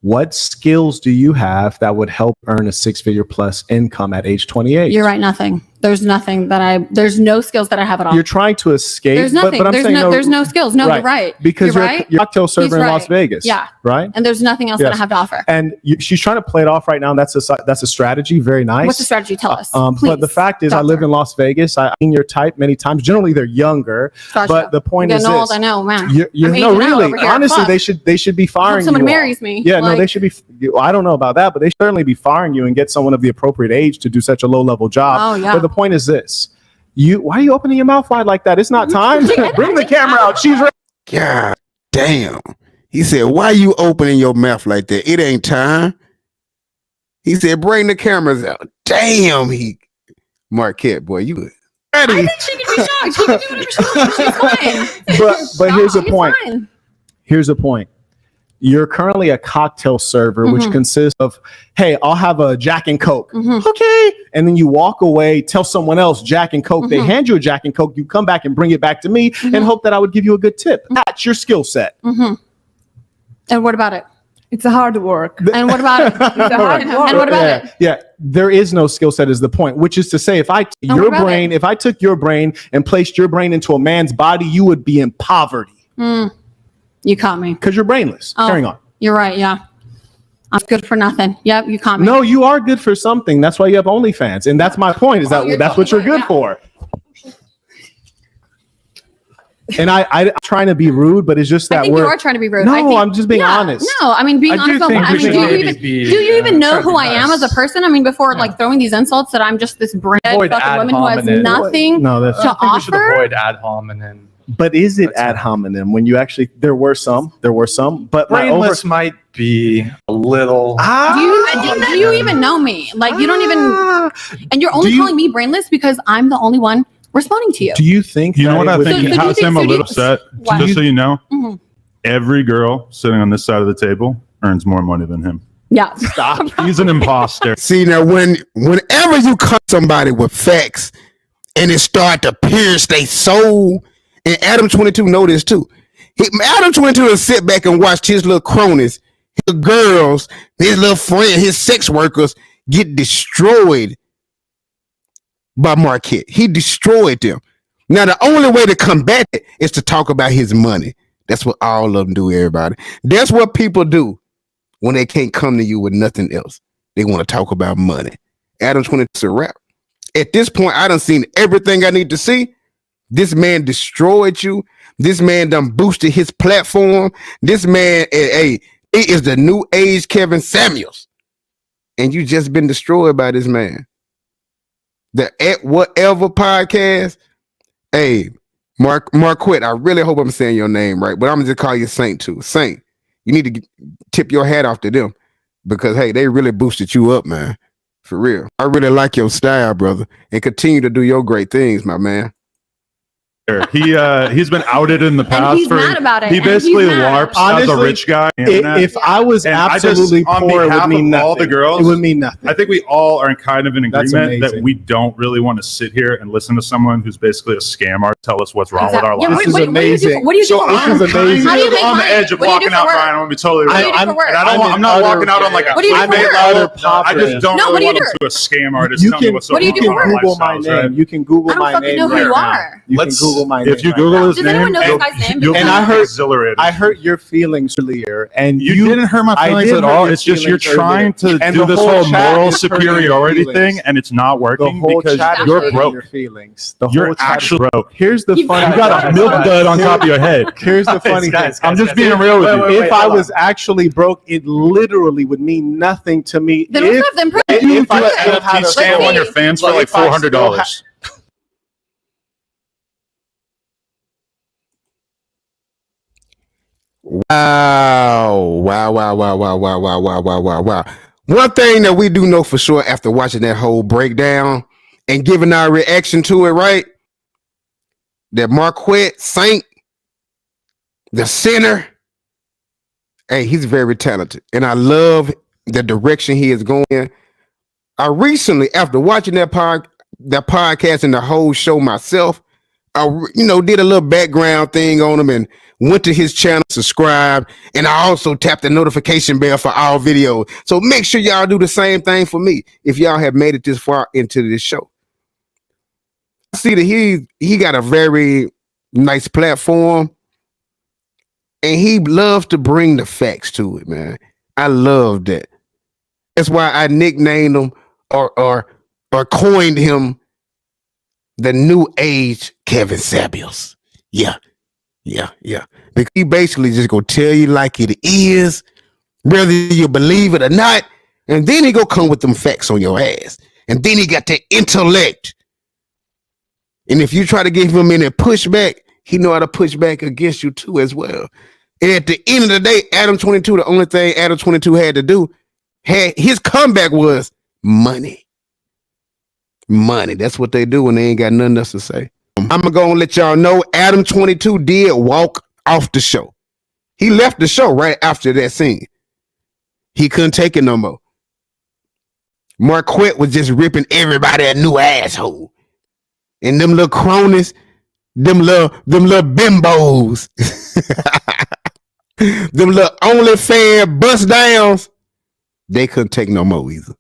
What skills do you have that would help earn a 6-figure plus income at age 28? You're right. Nothing. There's nothing that there's no skills that I have at all. You're trying to escape. There's nothing. But I'm saying there's no skills. No, you're right. Because you're right. a cocktail server He's in Las right. Vegas. Yeah. Right. And there's nothing else that I have to offer. And she's trying to play it off right now. And that's a strategy. Very nice. What's the strategy? Tell us. But the fact is, I live in Las Vegas. I've seen your type many times. Generally, they're younger. Gotcha. But the point is old, this. I know, man. You're I'm no, aging out really. over here. Honestly, Fuck. they should be firing someone you. marries me. Yeah, no, Like- they should be. I don't know about that, but they should certainly be firing you and get someone of the appropriate age to do such a low level job. Oh, yeah. But the point is this. Why are you opening your mouth wide like that? It's not time. Bring the camera out. She's ready. God damn. He said, why you opening your mouth like that? It ain't time. He said, bring the cameras out. Damn, Marquette, boy, you ready. I think she can be shocked. She can do whatever she wants. She's fine. But here's the She's point. fine. Here's the point. You're currently a cocktail server, which consists of, hey, I'll have a Jack and Coke. Okay. And then you walk away, tell someone else Jack and Coke. They hand you a Jack and Coke. You come back and bring it back to me and hope that I would give you a good tip. That's your skill set. And what about it? It's a hard work. And what about it? And what about it? Yeah, there is no skill set is the point, which is to say, if I took your brain and placed your brain into a man's body, you would be in poverty. You caught me. Because you're brainless. Carrying on. You're right. Yeah. I'm good for nothing. Yep. You caught me. No, you are good for something. That's why you have OnlyFans. And that's my point, is that's what you're good for. And I'm trying to be rude, but it's just that I think you are trying to be rude. No, I'm just being honest. No, I mean, being honest. Do you even know who I am as a person? I mean, before like throwing these insults that I'm just this brand fucking woman who has nothing to offer. Avoid ad hominem. But is it ad hominem when you actually, there were some, but brainless might be a little. Do you even know me? Like, you don't even, and you're only calling me brainless because I'm the only one responding to you. Do you think? You know what I think has him a little upset? Just so you know, every girl sitting on this side of the table earns more money than him. Yeah. Stop. He's an imposter. See, now whenever you cut somebody with facts and it start to pierce their soul, and Adam22 know this too. Adam22 will sit back and watch his little cronies, his girls, his little friends, his sex workers get destroyed by Marquette. He destroyed them. Now, the only way to combat it is to talk about his money. That's what all of them do, everybody. That's what people do when they can't come to you with nothing else. They want to talk about money. Adam22 is a rap. At this point, I done seen everything I need to see. This man destroyed you. This man done boosted his platform. This man, he is the new age Kevin Samuels. And you just been destroyed by this man. The At Whatever podcast. Hey, Marquette, I really hope I'm saying your name right, but I'm gonna just call you Saint too. Saint, you need to tip your hat off to them because, hey, they really boosted you up, man. For real. I really like your style, brother, and continue to do your great things, my man. He's been outed in the past. He's mad about it. He basically LARPs as a Honestly, rich guy. If I was absolutely poor, it would mean nothing. All the girls, it would mean nothing. I think we all are kind of in That's agreement that amazing. we don't really want to sit here and listen to someone who's basically a scammer tell us what's wrong with our Yeah, lives. This is amazing. What do you do? So for I'm work? kind How do you of make on the money? edge of What do you do walking for out, work? Brian. I'm gonna be totally What do you real. do for work? And I'm not walking out on like a What do you do for work? I just don't No, what really do you want do? to a scam artist. You tell me can, what's what do you do you for can work? Google my name. You can Google I don't my fucking name know who right you now. are. You can Let's Google Google my If name you right Google now. his Does anyone name, know this you'll, guy's name? you'll be And I heard- exhilarated. I hurt your feelings earlier, and You didn't hurt my I feelings did at hurt all. your It's just you're feelings trying earlier. to And do the this whole whole chat moral is hurting your superiority feelings. thing, and it's not the working whole because chat is you're hurting broke. your feelings. The You're whole chat is actually broke. Here's the funny. You got a milk dud on top of your head. Here's the funny Guys, thing. I'm just being real with you. If I was actually broke, it literally would mean nothing to me. Then let's have them prove it. You If do I an still had NFT a scam soul. on your fans for Like, like if I still $400. Wow. One thing that we do know for sure after watching that whole breakdown and giving our reaction to it, right? That Marquette Saint, the center, hey, he's very talented. And I love the direction he is going. I recently, after watching that podcast and the whole show myself, I did a little background thing on him and went to his channel, subscribed, and I also tapped the notification bell for all videos. So make sure y'all do the same thing for me if y'all have made it this far into this show. I see that he got a very nice platform, and he loves to bring the facts to it, man. I love that. That's why I nicknamed him or coined him the new age Kevin Samuels. Yeah. Because he basically just gonna tell you like it is, whether you believe it or not, and then he go come with them facts on your ass. And then he got the intellect. And if you try to give him any pushback, he know how to push back against you too as well. And at the end of the day, Adam22, the only thing Adam22 had to do, his comeback was money. Money. That's what they do when they ain't got nothing else to say. I'm gonna let y'all know Adam22 did walk off the show. He left the show right after that scene. He couldn't take it no more. Marquette was just ripping everybody a new asshole. And them little cronies, them little bimbos, them little OnlyFans bust downs, they couldn't take no more either.